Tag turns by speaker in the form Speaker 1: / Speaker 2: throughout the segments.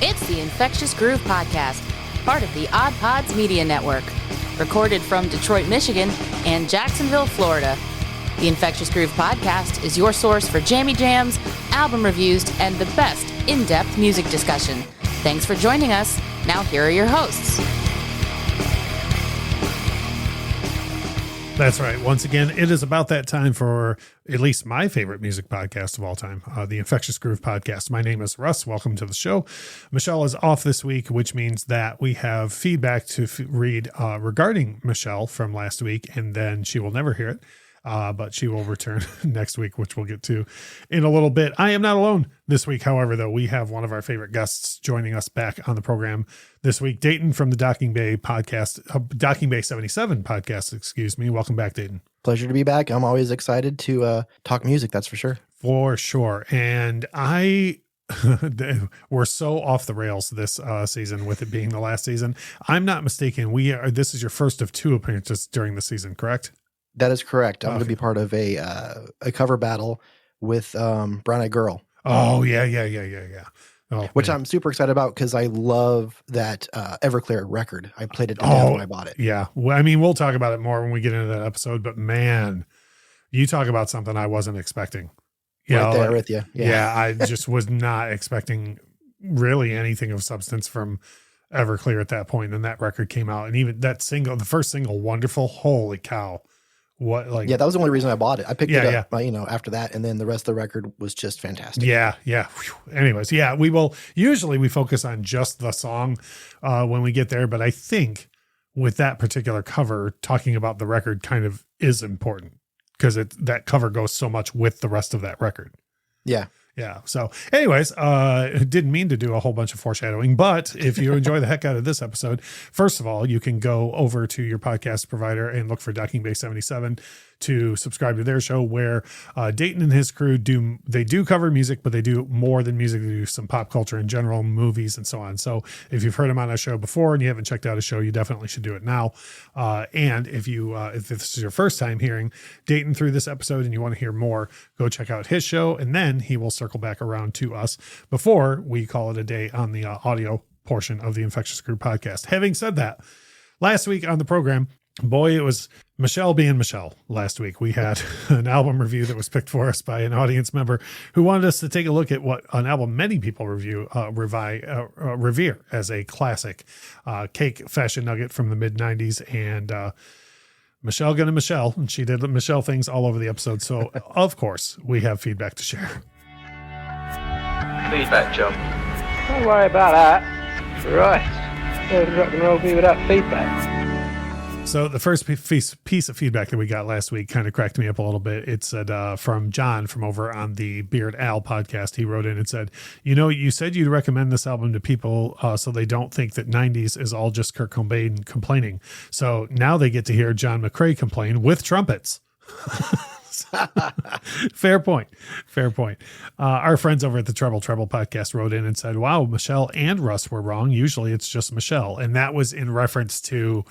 Speaker 1: It's the Infectious Groove Podcast, part of the Odd Pods Media Network. Recorded from Detroit, Michigan, and Jacksonville, Florida. The Infectious Groove Podcast is your source for jammy jams, album reviews, and the best in-depth music discussion. Thanks for joining us. Now here are your hosts.
Speaker 2: That's right. Once again, it is about that time for at least my favorite music podcast of all time, the Infectious Groove Podcast. My name is Russ. Welcome to the show. Michelle is off this week, which means that we have feedback to read regarding Michelle from last week, and then she will never hear it. But she will return next week, which we'll get to in a little bit. I am not alone this week. However, though, we have one of our favorite guests joining us back on the program this week, Dayton from the Docking Bay podcast, dockingbay77 podcast, excuse me. Welcome back, Dayton.
Speaker 3: Pleasure to be back. I'm always excited to talk music. That's for sure.
Speaker 2: For sure. And we're so off the rails this season with it being the last season. I'm not mistaken. This is your first of two appearances during the season, correct?
Speaker 3: That is correct. I'm going to be part of a cover battle with Brown Eyed Girl.
Speaker 2: Oh, yeah. Oh,
Speaker 3: which
Speaker 2: man.
Speaker 3: I'm super excited about because I love that Everclear record. I played it to death when I bought it.
Speaker 2: Yeah. Well, I mean, we'll talk about it more when we get into that episode, but man, you talk about something I wasn't expecting.
Speaker 3: Right there with you.
Speaker 2: Yeah. I just was not expecting really anything of substance from Everclear at that point. And that record came out, and even that single, the first single, Wonderful, holy cow.
Speaker 3: That was the only reason I bought it. I picked it up, after that, and then the rest of the record was just fantastic.
Speaker 2: Yeah. Whew. Anyways, we focus on just the song when we get there, but I think with that particular cover, talking about the record kind of is important because that cover goes so much with the rest of that record.
Speaker 3: Yeah.
Speaker 2: Yeah. So anyways, didn't mean to do a whole bunch of foreshadowing, but if you enjoy the heck out of this episode, first of all, you can go over to your podcast provider and look for dockingbay77 to subscribe to their show, where Dayton and his crew do cover music, but they do more than music. They do some pop culture in general, movies, and so on. So if you've heard them on a show before and you haven't checked out a show, you definitely should do it now. And if this is your first time hearing Dayton through this episode and you want to hear more, go check out his show, and then he will circle back around to us before we call it a day on the audio portion of the Infectious Groove Podcast. Having said that, last week on the program, boy, it was Michelle being Michelle. Last week, we had an album review that was picked for us by an audience member who wanted us to take a look at what an album many people revere as a classic, Cake Fashion Nugget from the mid-90s. And Michelle gonna Michelle, and she did Michelle things all over the episode. So, of course, we have feedback to share.
Speaker 4: Feedback, Joe.
Speaker 5: Don't worry about that. Right. There's rock and roll be without feedback.
Speaker 2: So the first piece of feedback that we got last week kind of cracked me up a little bit. It said from John from over on the Beard Al podcast. He wrote in and said, you said you'd recommend this album to people so they don't think that 90s is all just Kurt Cobain complaining. So now they get to hear John McCrae complain with trumpets. Fair point. Our friends over at the Treble podcast wrote in and said, wow, Michelle and Russ were wrong. Usually it's just Michelle. And that was in reference to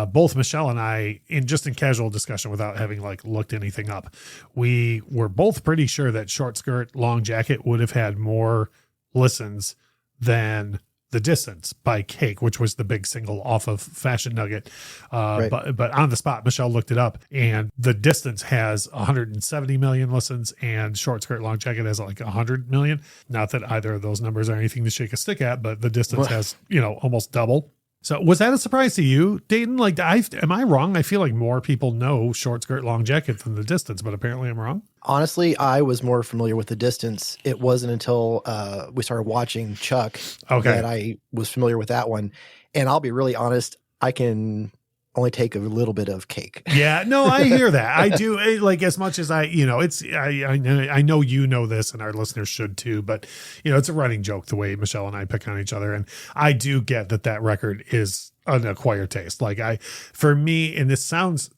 Speaker 2: both Michelle and I in casual discussion without having looked anything up. We were both pretty sure that Short Skirt, Long Jacket would have had more listens than The Distance by Cake, which was the big single off of Fashion Nugget.
Speaker 3: Right.
Speaker 2: But on the spot, Michelle looked it up, and The Distance has 170 million listens, and Short Skirt Long Jacket has 100 million. Not that either of those numbers are anything to shake a stick at, but The Distance has, almost double. So was that a surprise to you, Dayton? Am I wrong? I feel like more people know Short Skirt Long Jacket than The Distance, but apparently I'm wrong.
Speaker 3: Honestly, I was more familiar with The Distance. It wasn't until we started watching Chuck that I was familiar with that one. And I'll be really honest, I can only take a little bit of Cake.
Speaker 2: Yeah, no, I hear that. I do, as much as I know you know this, and our listeners should too, but it's a running joke the way Michelle and I pick on each other. And I do get that record is an acquired taste. For me, and this sounds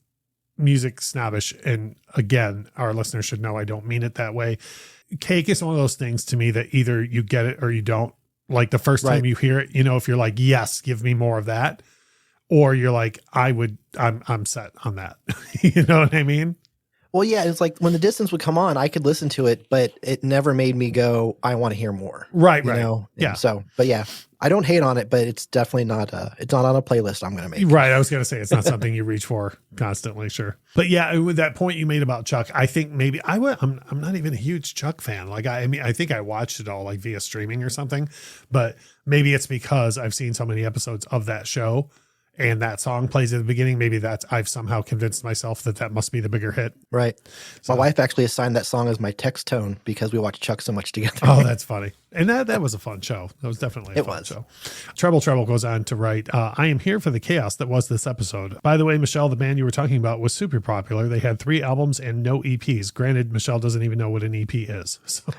Speaker 2: music snobbish, and again, our listeners should know I don't mean it that way. Cake is one of those things to me that either you get it or you don't. The first time you hear it, if you're like, yes, give me more of that. Or you're like, I'm set on that. You know what I mean?
Speaker 3: Well, yeah, it's like when The Distance would come on, I could listen to it, but it never made me go, I want to hear more.
Speaker 2: Right,
Speaker 3: you
Speaker 2: right.
Speaker 3: know?
Speaker 2: Yeah.
Speaker 3: So, but yeah, I don't hate on it, but it's definitely not it's not on a playlist I'm going to make.
Speaker 2: Right. I was going to say it's not something you reach for constantly. Sure. But yeah, with that point you made about Chuck, I think maybe I'm not even a huge Chuck fan. Like, I mean, I think I watched it all like via streaming or something, but maybe it's because I've seen so many episodes of that show and that song plays at the beginning. Maybe I've somehow convinced myself that must be the bigger hit.
Speaker 3: Right.
Speaker 2: So,
Speaker 3: my wife actually assigned that song as my text tone because we watched Chuck so much together.
Speaker 2: Oh, that's funny. And that was a fun show. That was definitely a fun show. Treble goes on to write, I am here for the chaos that was this episode. By the way, Michelle, the band you were talking about was super popular. They had 3 albums and no EPs. Granted, Michelle doesn't even know what an EP is. So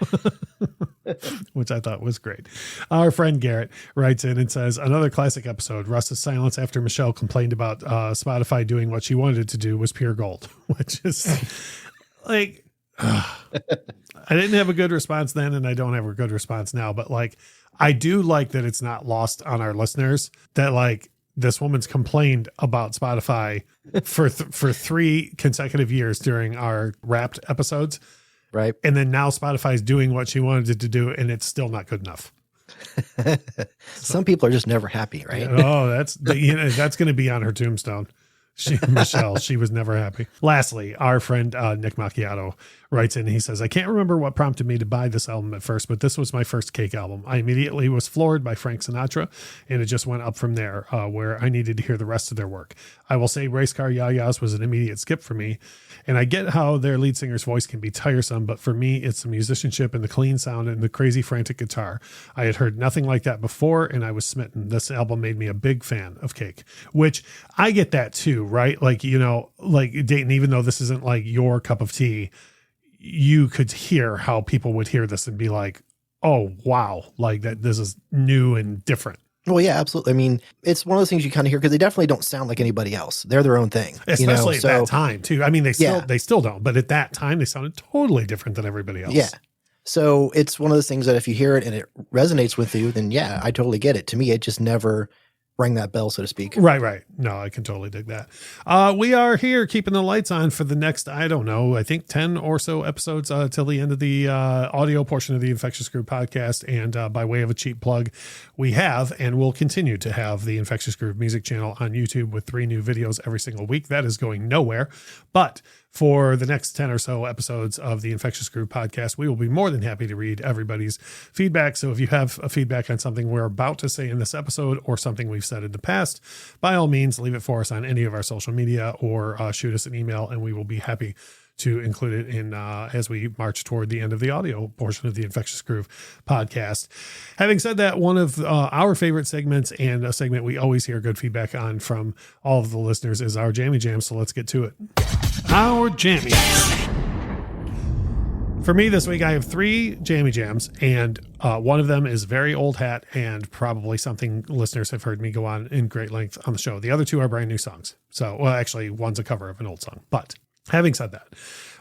Speaker 2: which I thought was great. Our friend Garrett writes in and says, another classic episode. Russ's silence after Michelle complained about Spotify doing what she wanted it to do was pure gold, which is like, I didn't have a good response then, and I don't have a good response now, but like, I do like that it's not lost on our listeners that like this woman's complained about Spotify for 3 consecutive years during our Wrapped episodes.
Speaker 3: Right.
Speaker 2: And then now Spotify is doing what she wanted it to do, and it's still not good enough.
Speaker 3: Some people are just never happy, right?
Speaker 2: Oh, that's going to be on her tombstone. Michelle, she was never happy. Lastly, our friend Nick Macchiato writes in, he says, I can't remember what prompted me to buy this album at first, but this was my first Cake album. I immediately was floored by Frank Sinatra, and it just went up from there, where I needed to hear the rest of their work. I will say Race Car Ya-Ya's was an immediate skip for me, and I get how their lead singer's voice can be tiresome, but for me, it's the musicianship and the clean sound and the crazy frantic guitar. I had heard nothing like that before, and I was smitten. This album made me a big fan of Cake, which I get that too, right? Like, you know, like Dayton, even though this isn't like your cup of tea, you could hear how people would hear this and be like, oh, wow, like that this is new and different.
Speaker 3: Well, yeah, absolutely. I mean, it's one of those things you kind of hear because they definitely don't sound like anybody else. They're their own thing.
Speaker 2: Especially at that time, too. I mean, they still don't. But at that time, they sounded totally different than everybody else.
Speaker 3: Yeah. So it's one of those things that if you hear it and it resonates with you, then yeah, I totally get it. To me, it just never rang that bell, so to speak.
Speaker 2: Right. No, I can totally dig that. We are here keeping the lights on for the next, I don't know, I think 10 or so episodes till the end of the audio portion of the Infectious Groove podcast. And by way of a cheap plug, we have and will continue to have the Infectious Groove music channel on YouTube with 3 new videos every single week. That is going nowhere. But for the next 10 or so episodes of the Infectious Groove podcast, we will be more than happy to read everybody's feedback. So if you have a feedback on something we're about to say in this episode or something we've said in the past, by all means, leave it for us on any of our social media or shoot us an email, and we will be happy to include it in as we march toward the end of the audio portion of the Infectious Groove podcast. Having said that, one of our favorite segments and a segment we always hear good feedback on from all of the listeners is our Jammy Jam. So let's get to it. Our Jammies. For me this week, I have 3 Jammy Jams, and one of them is very old hat and probably something listeners have heard me go on in great length on the show. The other 2 are brand new songs. So, well, actually, one's a cover of an old song. But having said that,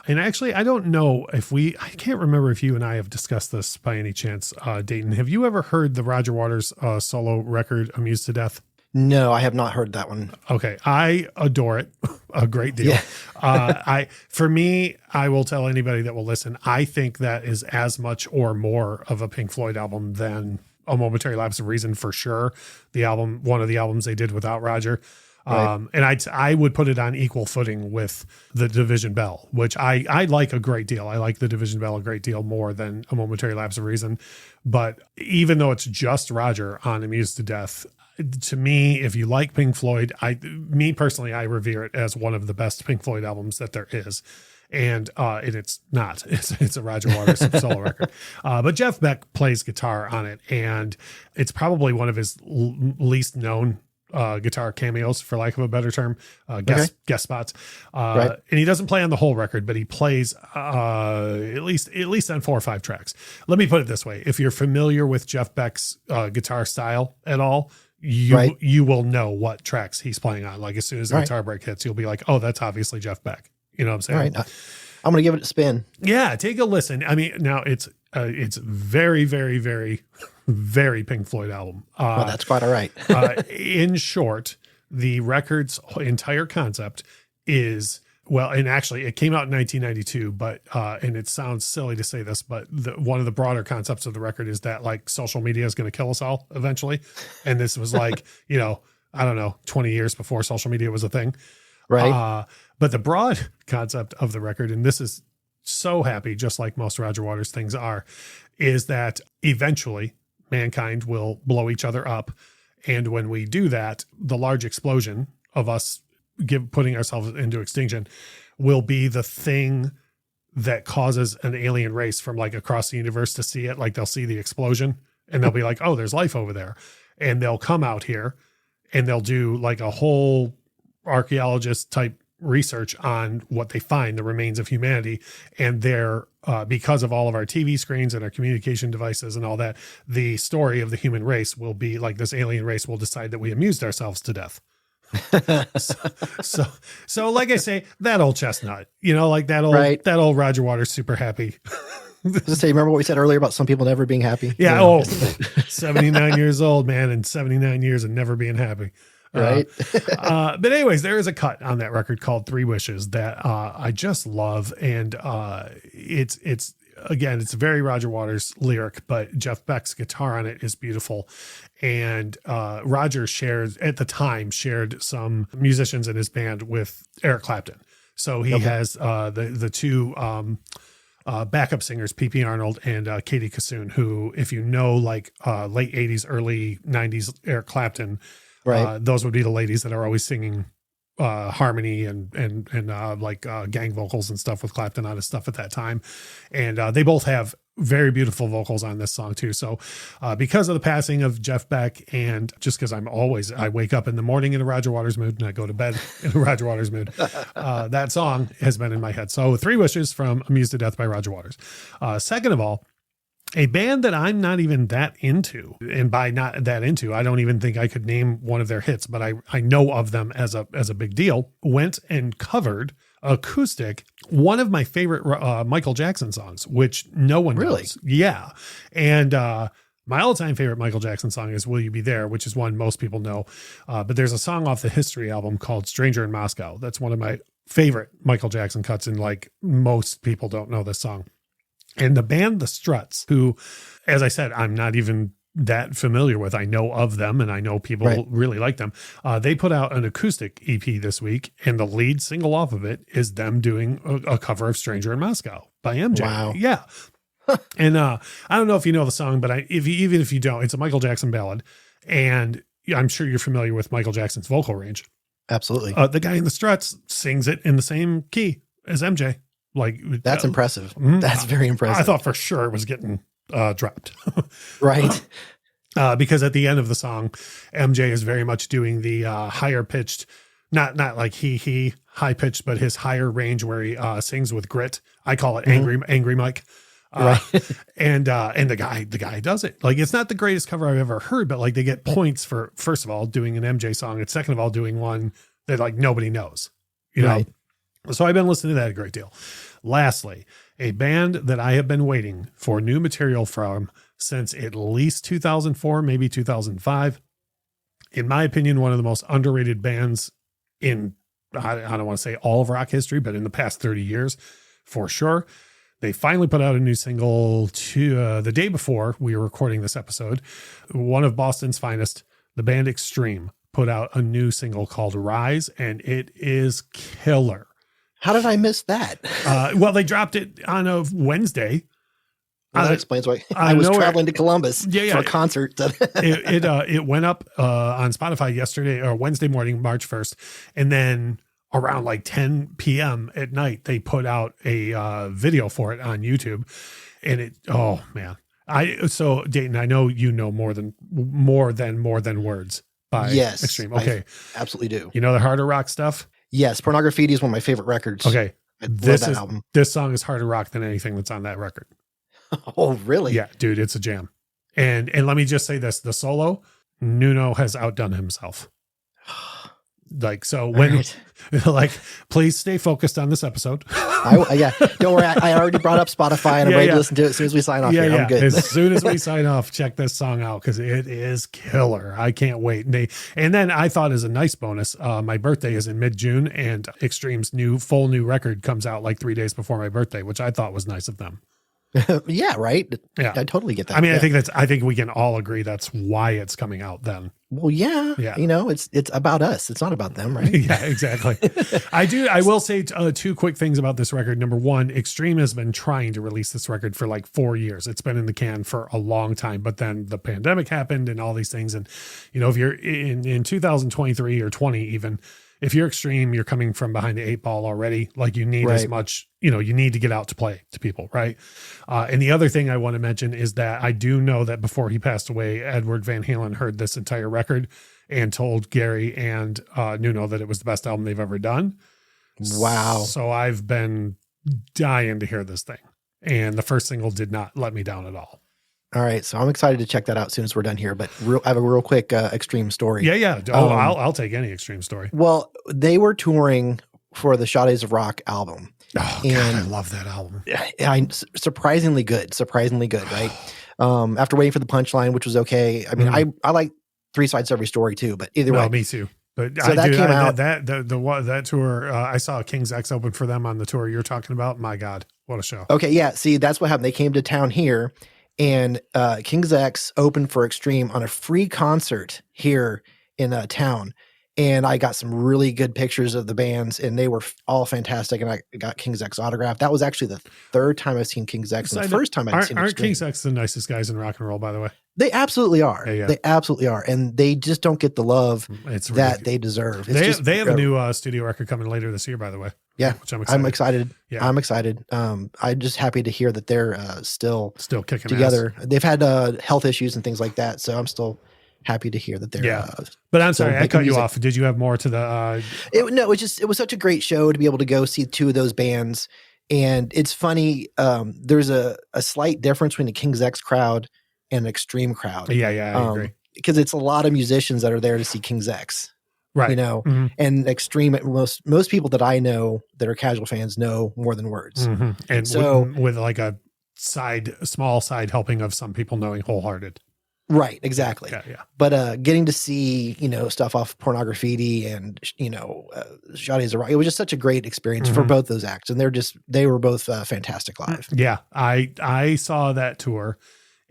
Speaker 2: and actually, I don't know if I can't remember if you and I have discussed this by any chance, Dayton. Have you ever heard the Roger Waters solo record, Amused to Death?
Speaker 3: No, I have not heard that one.
Speaker 2: Okay. I adore it a great deal.
Speaker 3: Yeah.
Speaker 2: For me, I will tell anybody that will listen, I think that is as much or more of a Pink Floyd album than A Momentary Lapse of Reason, for sure. One of the albums they did without Roger. Right. And I would put it on equal footing with the Division Bell, which I like a great deal. I like the Division Bell a great deal more than A Momentary Lapse of Reason. But even though it's just Roger on Amused to Death, to me, if you like Pink Floyd, me personally, I revere it as one of the best Pink Floyd albums that there is. And it's not. It's a Roger Waters solo record. But Jeff Beck plays guitar on it, and it's probably one of his least known guitar cameos, for lack of a better term, guest spots. Right. And he doesn't play on the whole record, but he plays at least on 4 or 5 tracks. Let me put it this way: if you're familiar with Jeff Beck's guitar style at all, you will know what tracks he's playing on. Like as soon as the guitar break hits, you'll be like, oh, that's obviously Jeff Beck. You know what I'm saying?
Speaker 3: All right. I'm going to give it a spin.
Speaker 2: Yeah, take a listen. I mean, now it's very, very, very, very Pink Floyd album.
Speaker 3: Well, that's quite all right.
Speaker 2: In short, the record's entire concept is well, and actually it came out in 1992, but, and it sounds silly to say this, but one of the broader concepts of the record is that like social media is going to kill us all eventually. And this was like, I don't know, 20 years before social media was a thing.
Speaker 3: Right.
Speaker 2: But the broad concept of the record, and this is so happy, just like most Roger Waters things are, is that eventually mankind will blow each other up. And when we do that, the large explosion of us putting ourselves into extinction will be the thing that causes an alien race from like across the universe to see it. Like they'll see the explosion and they'll be like, oh, there's life over there. And they'll come out here and they'll do like a whole archaeologist type research on what they find, the remains of humanity. And they're, because of all of our TV screens and our communication devices and all that, the story of the human race will be like this alien race will decide that we amused ourselves to death. so like I say, that old chestnut, like that old Roger Waters, super happy.
Speaker 3: Just say, remember what we said earlier about some people never being happy?
Speaker 2: Yeah. 79 years old, man, and 79 years and never being happy.
Speaker 3: Right.
Speaker 2: But anyways, there is a cut on that record called 3 Wishes that I just love. And it's again, it's a very Roger Waters lyric, but Jeff Beck's guitar on it is beautiful. And Roger at the time shared some musicians in his band with Eric Clapton. So he has the two backup singers, P.P. Arnold and Katie Kassoon, who, if you know, like late 80s, early 90s Eric Clapton, right. Those would be the ladies that are always singing harmony and gang vocals and stuff with Clapton on his stuff at that time. And they both have very beautiful vocals on this song too. So because of the passing of Jeff Beck, and just because I wake up in the morning in a Roger Waters mood and I go to bed in a Roger Waters mood, that song has been in my head. So 3 Wishes from Amused to Death by Roger Waters. Second of all, a band that I'm not even that into, and by not that into, I don't even think I could name one of their hits, but I know of them as a big deal, went and covered acoustic one of my favorite Michael Jackson songs, which no one knows. Yeah. And my all-time favorite Michael Jackson song is Will You Be There, which is one most people know. But there's a song off the History album called Stranger in Moscow. That's one of my favorite Michael Jackson cuts, and like most people don't know this song. And the band The Struts, who, as I said, I'm not even that familiar with. I know of them and I know people really like them. They put out an acoustic EP this week, and the lead single off of it is them doing a cover of Stranger in Moscow by MJ.
Speaker 3: Wow.
Speaker 2: Yeah. And I don't know if you know the song, but even if you don't, it's a Michael Jackson ballad. And I'm sure you're familiar with Michael Jackson's vocal range.
Speaker 3: Absolutely.
Speaker 2: The guy in The Struts sings it in the same key as MJ. Like
Speaker 3: that's impressive. That's very impressive.
Speaker 2: I thought for sure it was getting dropped.
Speaker 3: Right.
Speaker 2: Because at the end of the song, MJ is very much doing the higher pitched, not like he high pitched, but his higher range where he sings with grit. I call it angry Mike. Right. And the guy does it. Like, it's not the greatest cover I've ever heard, but like they get points for, first of all, doing an MJ song, and second of all, doing one that like nobody knows, you know? So I've been listening to that a great deal. Lastly, a band that I have been waiting for new material from since at least 2004, maybe 2005. In my opinion, one of the most underrated bands in, I don't want to say all of rock history, but in the past 30 years, for sure. They finally put out a new single the day before we were recording this episode. One of Boston's finest, the band Extreme, put out a new single called Rise, and it is killer.
Speaker 3: How did I miss that?
Speaker 2: Well, they dropped it on a Wednesday.
Speaker 3: Well, that explains why I was traveling to Columbus for a concert.
Speaker 2: It went up on Spotify yesterday or Wednesday morning, March 1st. And then around like 10 p.m. at night, they put out a video for it on YouTube. And oh man. So Dayton, I know you know more than words by Extreme. Okay.
Speaker 3: I absolutely do.
Speaker 2: You know the harder rock stuff?
Speaker 3: Yes, Pornography is one of my favorite records.
Speaker 2: Okay.
Speaker 3: I love that album.
Speaker 2: This song is harder rock than anything that's on that record.
Speaker 3: Oh, really?
Speaker 2: Yeah, dude, it's a jam. And let me just say this, the solo, Nuno has outdone himself. Like, so when, right. Like, please stay focused on this episode.
Speaker 3: Yeah. Don't worry. I already brought up Spotify and I'm ready to listen to it as soon as we sign off. I'm good.
Speaker 2: As soon as we sign off, check this song out because it is killer. I can't wait. And then I thought as a nice bonus, my birthday is in mid-June and Extreme's full new record comes out like 3 days before my birthday, which I thought was nice of them.
Speaker 3: Yeah, right.
Speaker 2: Yeah,
Speaker 3: I totally get that.
Speaker 2: I mean, I think we can all agree that's why it's coming out then.
Speaker 3: Well, yeah. You know, it's about us. It's not about them, right?
Speaker 2: Yeah, exactly. I will say two quick things about this record. Number one, Extreme has been trying to release this record for like 4 years. It's been in the can for a long time, but then the pandemic happened and all these things. And, you know, if you're in 2023 or 20 even, if you're Extreme, you're coming from behind the 8 ball already. Like you need as much, you know, you need to get out to play to people. Right. And the other thing I want to mention is that I do know that before he passed away, Edward Van Halen heard this entire record and told Gary and Nuno that it was the best album they've ever done.
Speaker 3: Wow.
Speaker 2: So I've been dying to hear this thing. And the first single did not let me down at all.
Speaker 3: All right, so I'm excited to check that out as soon as we're done here. But I have a real quick Extreme story.
Speaker 2: Yeah. Oh, I'll take any Extreme story.
Speaker 3: Well, they were touring for the Shades of Rock album.
Speaker 2: Oh, and God, I love that album.
Speaker 3: Surprisingly good, right? After waiting for the punchline, which was okay. I mean, I like 3 Sides to Every Story too, but either way.
Speaker 2: Me too. But
Speaker 3: so that came out.
Speaker 2: That tour, I saw King's X open for them on the tour you're talking about. My God, what a show.
Speaker 3: Okay, yeah. See, that's what happened. They came to town here. And King's X opened for Extreme on a free concert here in town. And I got some really good pictures of the bands, and they were all fantastic. And I got King's X autograph. That was actually the 3rd time I've seen King's X, and the first time I'd seen Extreme.
Speaker 2: Aren't King's X the nicest guys in rock and roll, by the way?
Speaker 3: They absolutely are.
Speaker 2: Yeah.
Speaker 3: They absolutely are. And they just don't get the love that they deserve.
Speaker 2: They have a new studio record coming later this year, by the way.
Speaker 3: Yeah,
Speaker 2: which I'm excited.
Speaker 3: Yeah. I'm excited. I'm just happy to hear that they're still
Speaker 2: kicking
Speaker 3: together.
Speaker 2: ass.
Speaker 3: They've had health issues and things like that, so I'm still happy to hear that they're.
Speaker 2: But I'm sorry, I cut you off. Did you have more to the?
Speaker 3: It was such a great show to be able to go see 2 of those bands, and it's funny. There's a slight difference between the King's X crowd and an Extreme crowd.
Speaker 2: Yeah, I agree.
Speaker 3: Because it's a lot of musicians that are there to see King's X.
Speaker 2: Right.
Speaker 3: You know, and Extreme, most people that I know that are casual fans know more than words.
Speaker 2: Mm-hmm. And so with like a small side helping of some people knowing Wholehearted.
Speaker 3: Right. Exactly.
Speaker 2: Yeah.
Speaker 3: But getting to see, you know, stuff off Pornography and, you know, Shades of Rock, it was just such a great experience for both those acts. And they were both fantastic live.
Speaker 2: Yeah. I saw that tour.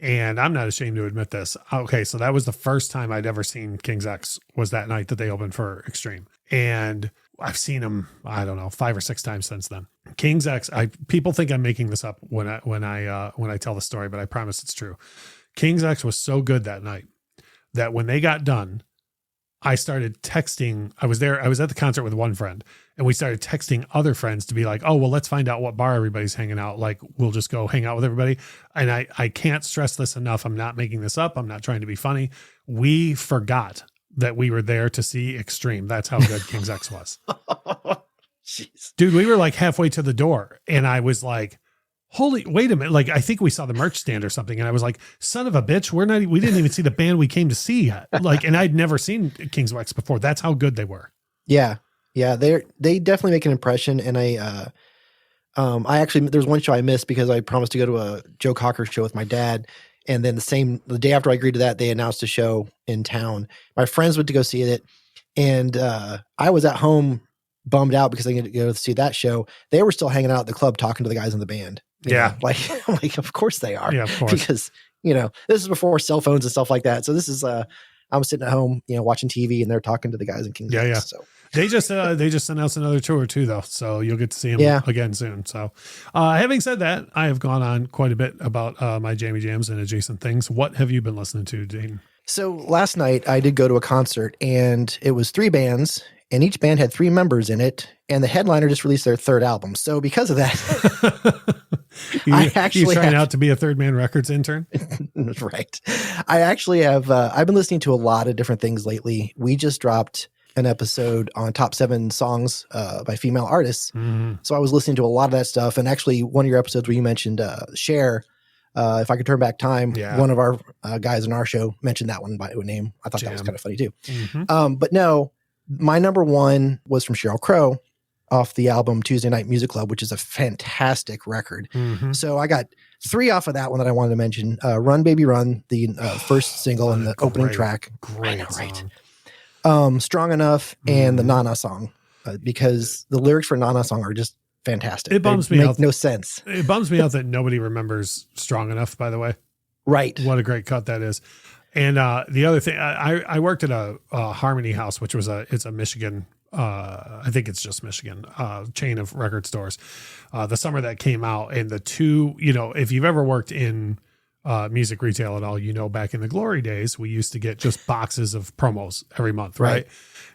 Speaker 2: And I'm not ashamed to admit this. Okay, so that was the first time I'd ever seen King's X was that night that they opened for Extreme. And I've seen them, I don't know, 5 or 6 times since then. King's X, people think I'm making this up when I tell the story, but I promise it's true. King's X was so good that night that when they got done, I started texting. I was at the concert with one friend, and we started texting other friends to be like, oh, well, let's find out what bar everybody's hanging out. Like, we'll just go hang out with everybody. And I can't stress this enough. I'm not making this up. I'm not trying to be funny. We forgot that we were there to see Extreme. That's how good King's X was.
Speaker 3: Jeez.
Speaker 2: Dude, we were like halfway to the door, and I was like, wait a minute. Like, I think we saw the merch stand or something. And I was like, son of a bitch, we didn't even see the band we came to see yet. Like, and I'd never seen King's X before. That's how good they were.
Speaker 3: Yeah. Yeah. They definitely make an impression. And I actually, there's one show I missed because I promised to go to a Joe Cocker show with my dad. And then the day after I agreed to that, they announced a show in town. My friends went to go see it. And I was at home bummed out because I didn't go to see that show. They were still hanging out at the club talking to the guys in the band.
Speaker 2: Yeah.
Speaker 3: Like, of course they are.
Speaker 2: Yeah, of course.
Speaker 3: Because, you know, this is before cell phones and stuff like that. So this is, I'm sitting at home, you know, watching TV, and they're talking to the guys in King's X.
Speaker 2: Yeah.
Speaker 3: So
Speaker 2: they just announced another tour too, though. So you'll get to see them again soon. So having said that, I have gone on quite a bit about my Jammy Jams and adjacent things. What have you been listening to, Dayton?
Speaker 3: So last night I did go to a concert, and it was 3 bands, and each band had 3 members in it, and the headliner just released their 3rd album. So because of that,
Speaker 2: you're trying out to be a Third Man Records intern?
Speaker 3: Right. I actually have, I've been listening to a lot of different things lately. We just dropped an episode on top 7 songs by female artists. Mm-hmm. So I was listening to a lot of that stuff. And actually one of your episodes where you mentioned Cher, If I Could Turn Back Time, one of our guys in our show mentioned that one by name. I thought that was kind of funny too. Mm-hmm. But no, my number one was from Sheryl Crow off the album Tuesday Night Music Club, which is a fantastic record.
Speaker 2: Mm-hmm.
Speaker 3: So I got 3 off of that one that I wanted to mention. Run Baby Run, the first single and the opening track.
Speaker 2: Great
Speaker 3: right? Strong Enough and the Nana song, because the lyrics for Nana song are just fantastic.
Speaker 2: It bums me out.
Speaker 3: No sense.
Speaker 2: It bums me out that nobody remembers Strong Enough, by the way.
Speaker 3: Right.
Speaker 2: What a great cut that is. And the other thing, I worked at a Harmony House, which was it's a Michigan, I think it's just Michigan, chain of record stores. The summer that came out, and the two, if you've ever worked in music retail at all, back in the glory days, we used to get just boxes of promos every month, right?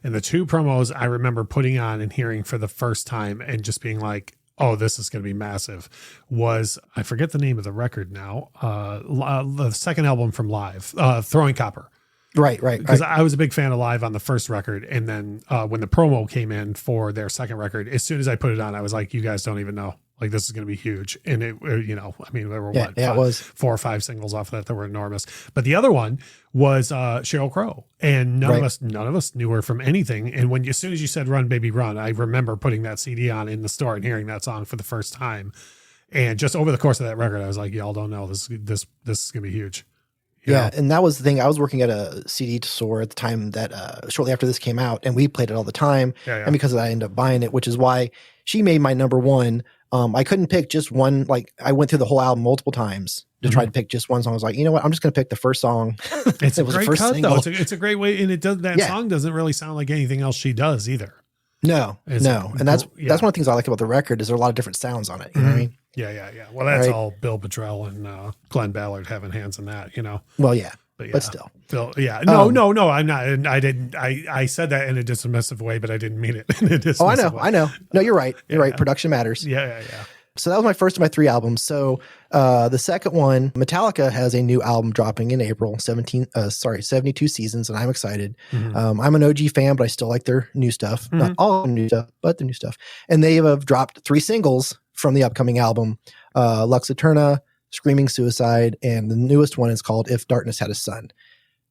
Speaker 2: And the 2 promos I remember putting on and hearing for the first time and just being like, oh, this is going to be massive, was, I forget the name of the record now, the second album from Live, Throwing Copper.
Speaker 3: Right.
Speaker 2: Because I was a big fan of Live on the first record. And then when the promo came in for their second record, as soon as I put it on, I was like, you guys don't even know. Like, this is going to be huge. And it, there were
Speaker 3: it was
Speaker 2: 4 or 5 singles off of that were enormous. But the other one was Sheryl Crow. And none of us knew her from anything. And as soon as you said Run Baby Run, I remember putting that CD on in the store and hearing that song for the first time. And just over the course of that record, I was like, y'all don't know, this is going to be huge.
Speaker 3: Yeah, and that was the thing. I was working at a CD store at the time that shortly after this came out, and we played it all the time. And because of that, I ended up buying it, which is why she made my number one. I couldn't pick just one. Like, I went through the whole album multiple times to try to pick just one song. I was like, you know what? I'm just going to pick the first song.
Speaker 2: It's a great cut, though. It's a great way, and that song doesn't really sound like anything else she does either.
Speaker 3: No. And that's one of the things I like about the record is there are a lot of different sounds on it. You know what I mean?
Speaker 2: Yeah. Well, that's all Bill Bottrell and Glenn Ballard having hands in that,
Speaker 3: Well, yeah. But still.
Speaker 2: No, I'm not. And I didn't, I said that in a dismissive way, but I didn't mean it in a dismissive way.
Speaker 3: I know. No, you're right. You're right. Production matters.
Speaker 2: Yeah.
Speaker 3: So that was my first of my 3 albums. So the second one, Metallica has a new album dropping in April, 72 Seasons, and I'm excited. I'm an OG fan, but I still like their new stuff. Not all new stuff, but the new stuff. And they have dropped 3 singles from the upcoming album, Lux Eterna, Screaming Suicide, and the newest one is called If Darkness Had a Sun.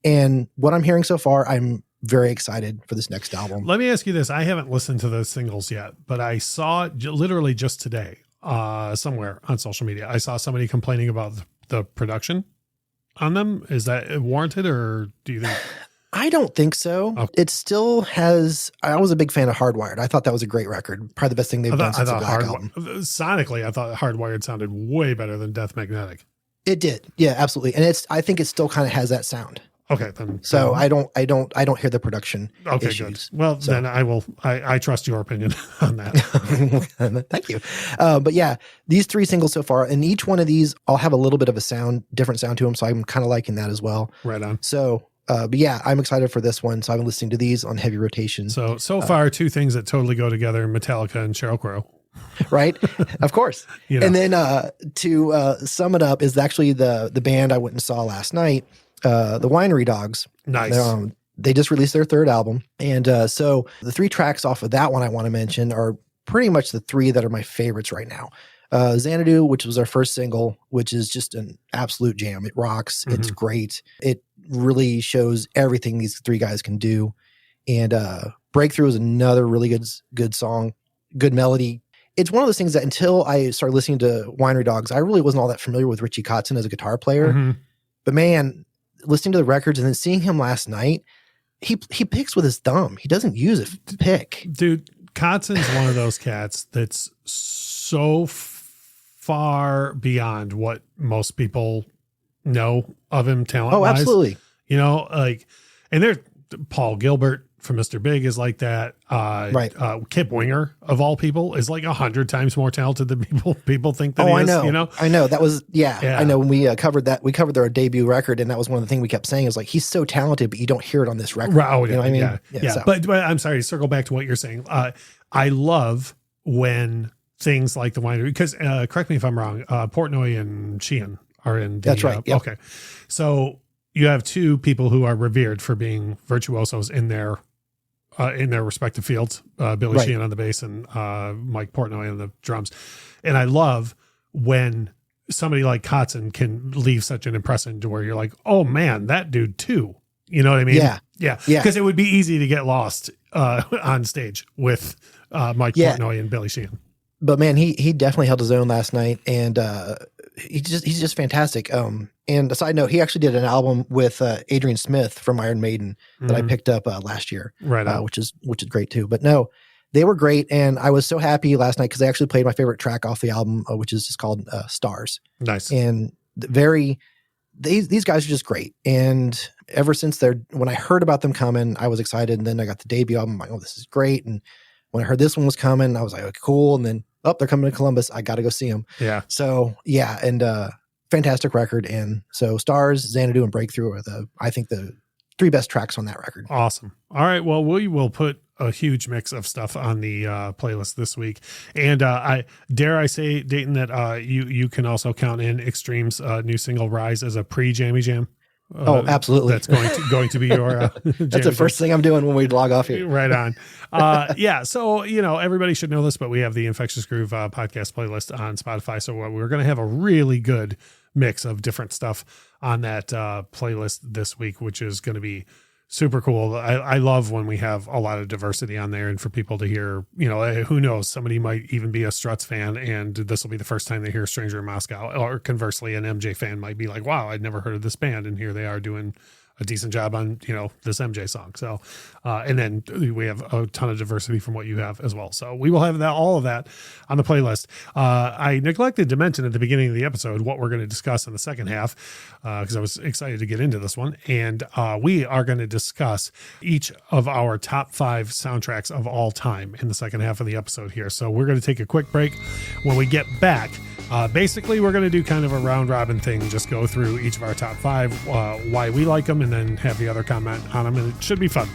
Speaker 3: And what I'm hearing so far, I'm very excited for this next album.
Speaker 2: Let me ask you this. I haven't listened to those singles yet, but I saw literally just today somewhere on social media, I saw somebody complaining about the production on them. Is that warranted, or do you think?
Speaker 3: I don't think so. Okay. It still has. I was a big fan of Hardwired. I thought that was a great record. Probably the best thing they've done since the Black Album.
Speaker 2: Sonically, I thought Hardwired sounded way better than Death Magnetic.
Speaker 3: It did. Yeah, absolutely. And I think it still kind of has that sound.
Speaker 2: Okay, then.
Speaker 3: So I don't hear the production issues.
Speaker 2: Good. Well, then I trust your opinion on that.
Speaker 3: Thank you. But yeah, these 3 singles so far, and each one of these, I'll have a little bit of a different sound to them. So I'm kind of liking that as well.
Speaker 2: Right on.
Speaker 3: So, but yeah, I'm excited for this one. So I've been listening to these on heavy rotation.
Speaker 2: So far, 2 things that totally go together: Metallica and Sheryl Crow.
Speaker 3: Right, of course. And then to sum it up is actually the band I went and saw last night, the Winery Dogs.
Speaker 2: Nice.
Speaker 3: They just released their 3rd album, and so the 3 tracks off of that one I want to mention are pretty much the 3 that are my favorites right now. Xanadu, which was our first single, which is just an absolute jam. It rocks. It's great. It really shows everything these 3 guys can do. And Breakthrough is another really good song, good melody. It's one of those things that until I started listening to Winery Dogs, I really wasn't all that familiar with Richie Kotzen as a guitar player. But man, listening to the records and then seeing him last night, he picks with his thumb. He doesn't use a pick.
Speaker 2: Dude, Kotzen's one of those cats that's so far beyond what most people know of him talent-wise.
Speaker 3: Oh, absolutely.
Speaker 2: And there's Paul Gilbert from Mr. Big is like that.
Speaker 3: Right.
Speaker 2: Kip Winger, of all people, is like 100 times more talented than people think that he is.
Speaker 3: I know. I know. That was, I know when we covered that, we covered their debut record, and that was one of the things we kept saying is like, he's so talented, but you don't hear it on this record.
Speaker 2: Right.
Speaker 3: You know what I mean?
Speaker 2: Yeah. So. But I'm sorry to circle back to what you're saying. I love when things like the Winery, because correct me if I'm wrong, Portnoy and Sheehan are in the,
Speaker 3: that's right. Yep.
Speaker 2: Okay. So you have 2 people who are revered for being virtuosos in their respective fields, Billy Sheehan on the bass and Mike Portnoy on the drums. And I love when somebody like Kotzen can leave such an impression to where you're like, oh man, that dude too, You know what I mean?
Speaker 3: Yeah.
Speaker 2: Yeah. Because it would be easy to get lost on stage with Mike Portnoy and Billy Sheehan.
Speaker 3: But man, he definitely held his own last night, and he's just fantastic. And a side note, he actually did an album with Adrian Smith from Iron Maiden that I picked up last year,
Speaker 2: right?
Speaker 3: Which is great too. But no, they were great, and I was so happy last night because they actually played my favorite track off the album, which is just called "Stars."
Speaker 2: Nice.
Speaker 3: And these guys are just great. And ever since when I heard about them coming, I was excited, and then I got the debut album. I'm like, oh, this is great. And when I heard this one was coming, I was like, okay, cool. And then they're coming to Columbus. I got to go see them.
Speaker 2: Yeah.
Speaker 3: So yeah, and fantastic record. And so Stars, Xanadu, and Breakthrough are I think the 3 best tracks on that record.
Speaker 2: Awesome. All right. Well, we will put a huge mix of stuff on the playlist this week. And I say, Dayton, that you can also count in Extreme's new single Rise as a pre-Jammy Jam.
Speaker 3: Oh, absolutely.
Speaker 2: That's going to be your
Speaker 3: that's the first thing I'm doing when we log off here.
Speaker 2: Right on. Yeah. So, everybody should know this, but we have the Infectious Groove podcast playlist on Spotify. So we're going to have a really good mix of different stuff on that playlist this week, which is going to be super cool. I love when we have a lot of diversity on there, and for people to hear, who knows, somebody might even be a Struts fan and this will be the first time they hear Stranger in Moscow, or conversely, an MJ fan might be like, wow, I'd never heard of this band. And here they are doing a decent job on, this MJ song. So, and then we have a ton of diversity from what you have as well. So we will have all of that on the playlist. I neglected to mention at the beginning of the episode what we're going to discuss in the second half, because I was excited to get into this one. And we are going to discuss each of our top 5 soundtracks of all time in the second half of the episode here. So we're going to take a quick break. When we get back, basically we're going to do kind of a round robin thing, just go through each of our top 5, why we like them, and then have the other comment on them, and it should be fun.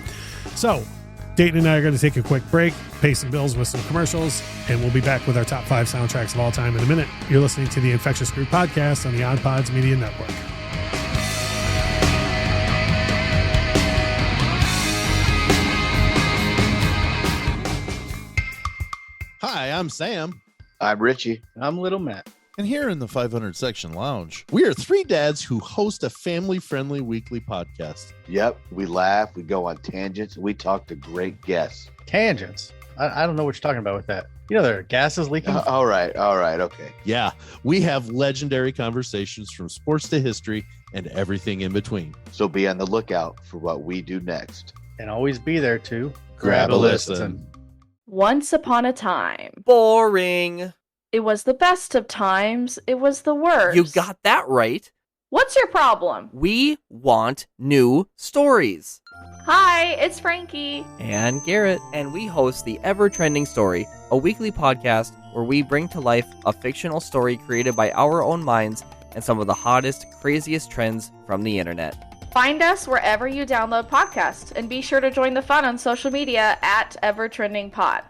Speaker 2: So Dayton and I are going to take a quick break, pay some bills with some commercials, and we'll be back with our top 5 soundtracks of all time in a minute. You're listening to the Infectious Groove Podcast on the Odd Pods Media Network.
Speaker 4: Hi, I'm Sam.
Speaker 6: I'm Richie.
Speaker 7: I'm Little Matt.
Speaker 4: And here in the 500 Section Lounge, we are 3 dads who host a family-friendly weekly podcast.
Speaker 6: Yep, we laugh, we go on tangents, and we talk to great guests.
Speaker 7: Tangents? I don't know what you're talking about with that. There are gases leaking?
Speaker 6: All right, okay.
Speaker 4: Yeah, we have legendary conversations from sports to history and everything in between.
Speaker 6: So be on the lookout for what we do next.
Speaker 7: And always be there to
Speaker 4: grab a listen.
Speaker 8: Once upon a time.
Speaker 9: Boring.
Speaker 8: It was the best of times. It was the worst.
Speaker 9: You got that right.
Speaker 8: What's your problem?
Speaker 9: We want new stories.
Speaker 8: Hi, it's Frankie.
Speaker 9: And Garrett. And we host the Ever Trending Story, a weekly podcast where we bring to life a fictional story created by our own minds and some of the hottest, craziest trends from the internet.
Speaker 8: Find us wherever you download podcasts, and be sure to join the fun on social media at EverTrendingPod.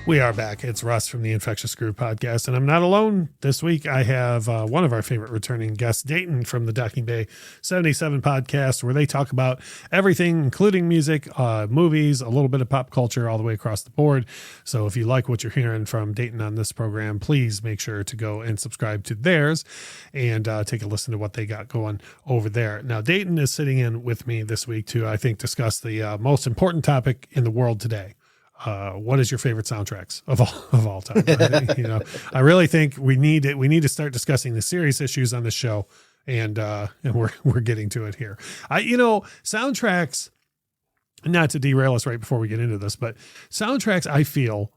Speaker 2: We are back. It's Russ from the Infectious Groove Podcast, and I'm not alone this week. I have one of our favorite returning guests, Dayton from the Docking Bay 77 podcast, where they talk about everything, including music, movies, a little bit of pop culture, all the way across the board. So if you like what you're hearing from Dayton on this program, please make sure to go and subscribe to theirs and take a listen to what they got going over there. Now, Dayton is sitting in with me this week to, I think, discuss the most important topic in the world today. What is your favorite soundtracks of all time? I really think we need to start discussing the serious issues on the show, and we're getting to it here. Soundtracks, not to derail us right before we get into this, but soundtracks, I feel,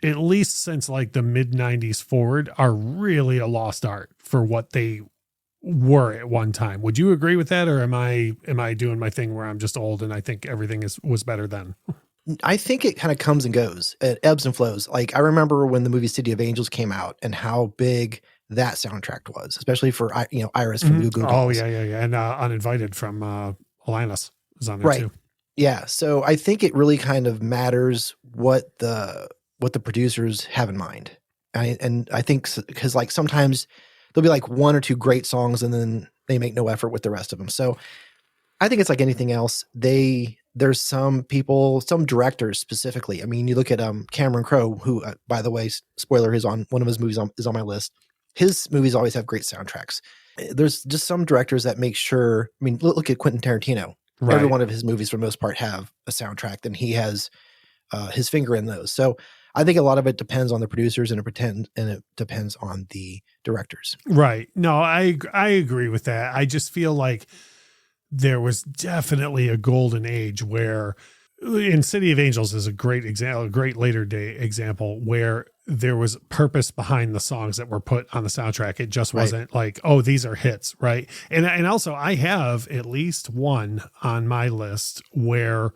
Speaker 2: at least since like the mid 90s forward, are really a lost art for what they were at one time. Would you agree with that, or am I doing my thing where I'm just old and I think everything was better then?
Speaker 3: I think it kind of comes and goes. It ebbs and flows. Like I remember when the movie City of Angels came out and how big that soundtrack was, especially for Iris from Goo Goo Dolls.
Speaker 2: Oh yeah. And Uninvited from Alanis is on there too.
Speaker 3: Yeah. So I think it really kind of matters what the producers have in mind. And I think because like sometimes there'll be like 1 or 2 great songs and then they make no effort with the rest of them. So I think it's like anything else. There's some people, some directors specifically. I mean, you look at Cameron Crowe, who, by the way, spoiler, is on one of his movies is on my list. his movies always have great soundtracks. There's just some directors that make sure, I mean, look at Quentin Tarantino.
Speaker 2: Right.
Speaker 3: Every one of his movies for the most part have a soundtrack, and he has his finger in those. So I think a lot of it depends on the producers and it depends on the directors.
Speaker 2: Right. No, I agree with that. I just feel like there was definitely a golden age where in City of Angels is a great example, a great later day example where there was purpose behind the songs that were put on the soundtrack. It just wasn't like, oh, these are hits. Right. And also I have at least one on my list where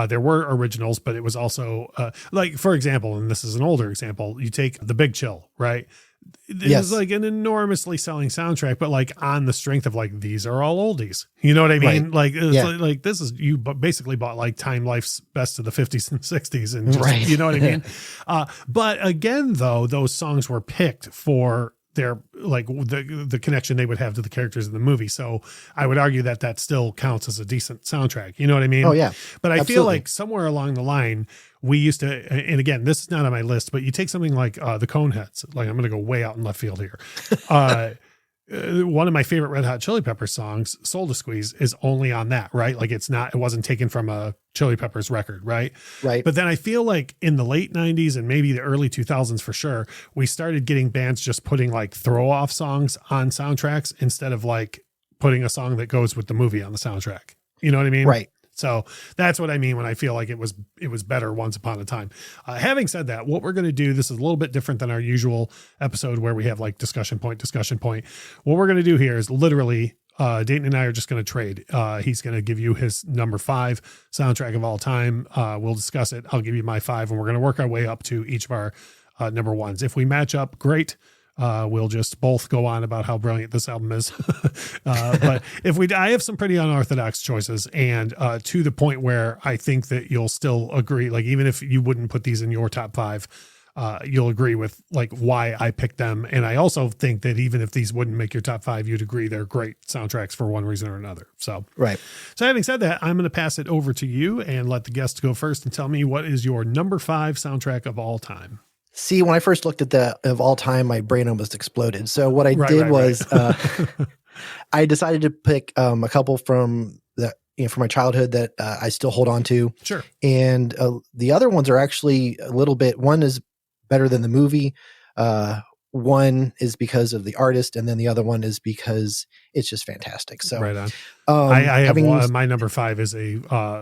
Speaker 2: there were originals, but it was also like, for example, and this is an older example, you take The Big Chill, right? It was like an enormously selling soundtrack, but like on the strength of like, these are all oldies. You know what I mean? Like, it's like this is, you basically bought like Time Life's best of the 50s and 60s and just, you know what I mean? But again, though, those songs were picked for their like the connection they would have to the characters in the movie. So I would argue that still counts as a decent soundtrack. You know what I mean?
Speaker 3: Oh yeah.
Speaker 2: But I feel like somewhere along the line, we used to, and again, this is not on my list, but you take something like the Coneheads, like I'm going to go way out in left field here. One of my favorite Red Hot Chili Peppers songs, Soul to Squeeze, is only on that, right? Like it wasn't taken from a Chili Peppers record, right?
Speaker 3: Right.
Speaker 2: But then I feel like in the late 90s and maybe the early 2000s for sure, we started getting bands just putting like throw off songs on soundtracks instead of like putting a song that goes with the movie on the soundtrack. You know what I mean?
Speaker 3: Right.
Speaker 2: So that's what I mean when I feel like it was better once upon a time. Having said that, what we're going to do, this is a little bit different than our usual episode where we have like discussion point. What we're going to do here is literally Dayton and I are just going to trade. He's going to give you his number 5 soundtrack of all time. We'll discuss it. I'll give you my 5 and we're going to work our way up to each of our number 1s. If we match up, great. We'll just both go on about how brilliant this album is. But I have some pretty unorthodox choices and to the point where I think that you'll still agree, like even if you wouldn't put these in your top 5, you'll agree with like why I picked them. And I also think that even if these wouldn't make your top 5, you'd agree they're great soundtracks for one reason or another. So,
Speaker 3: right.
Speaker 2: So having said that, I'm going to pass it over to you and let the guests go first and tell me what is your number 5 soundtrack of all time.
Speaker 3: See, when I first looked at the of all time, my brain almost exploded. So what I did was I decided to pick a couple from from my childhood that I still hold on to.
Speaker 2: Sure. And
Speaker 3: the other ones are actually a little bit. One is better than the movie. One is because of the artist, and then the other one is because it's just fantastic. So
Speaker 2: right on. I have one, my number 5 is a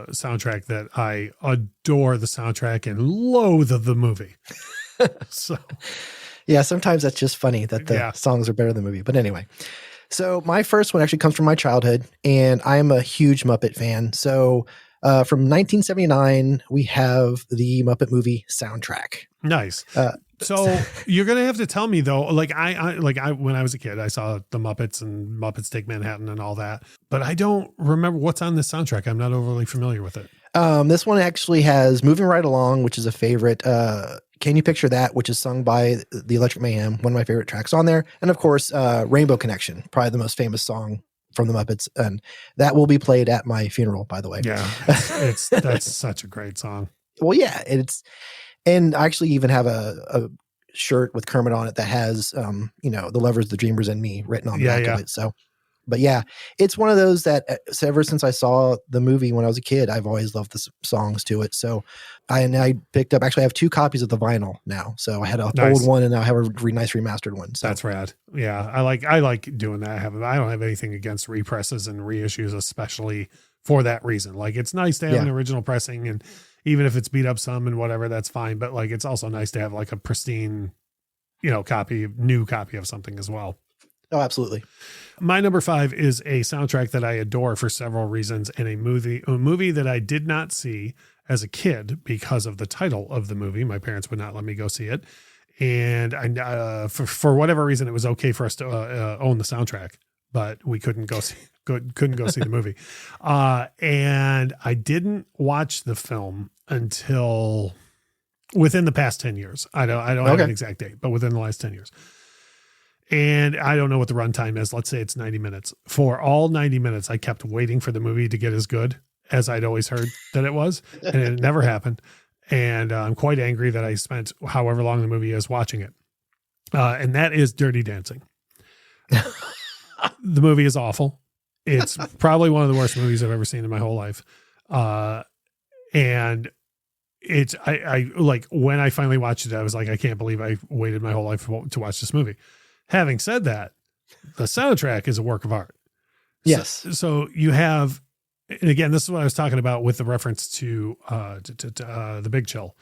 Speaker 2: soundtrack that I adore the soundtrack and loathe the movie. So
Speaker 3: yeah, sometimes that's just funny that the songs are better than the movie. But anyway, so my first one actually comes from my childhood, and I am a huge Muppet fan. So from 1979, we have the Muppet movie soundtrack.
Speaker 2: Nice. So you're going to have to tell me though, like I when I was a kid, I saw the Muppets and Muppets Take Manhattan and all that, but I don't remember what's on this soundtrack. I'm not overly familiar with it.
Speaker 3: This one actually has Moving Right Along, which is a favorite. Can You Picture That, which is sung by the Electric Mayhem, one of my favorite tracks on there. And of course, Rainbow Connection, probably the most famous song from the Muppets. And that will be played at my funeral, by the way.
Speaker 2: Yeah, that's such a great song.
Speaker 3: Well, yeah, and I actually even have a shirt with Kermit on it that has, The Lovers, the Dreamers, and Me written on the back of it. So, but yeah, it's one of those that ever since I saw the movie when I was a kid, I've always loved the songs to it. So I picked up, actually I have 2 copies of the vinyl now. So I had an old one and now I have a nice remastered one. So
Speaker 2: that's rad. Yeah. I like doing that. I don't have anything against represses and reissues, especially for that reason. Like it's nice to have an original pressing, and even if it's beat up some and whatever, that's fine. But like, it's also nice to have like a pristine, new copy of something as well.
Speaker 3: Oh, absolutely.
Speaker 2: My number 5 is a soundtrack that I adore for several reasons, and a movie that I did not see as a kid because of the title of the movie. My parents would not let me go see it. And for whatever reason, it was okay for us to own the soundtrack, but we couldn't go see the movie. And I didn't watch the film until within the past 10 years. I don't have an exact date, but within the last 10 years. And I don't know what the runtime is. Let's say it's 90 minutes. For all 90 minutes, I kept waiting for the movie to get as good as I'd always heard that it was. And it never happened. And I'm quite angry that I spent however long the movie is watching it. and that is Dirty Dancing. The movie is awful. It's probably one of the worst movies I've ever seen in my whole life. And it's, I like when I finally watched it, I was like, I can't believe I waited my whole life to watch this movie. Having said that, the soundtrack is a work of art.
Speaker 3: Yes.
Speaker 2: So you have, and again, this is what I was talking about with the reference to The Big Chill,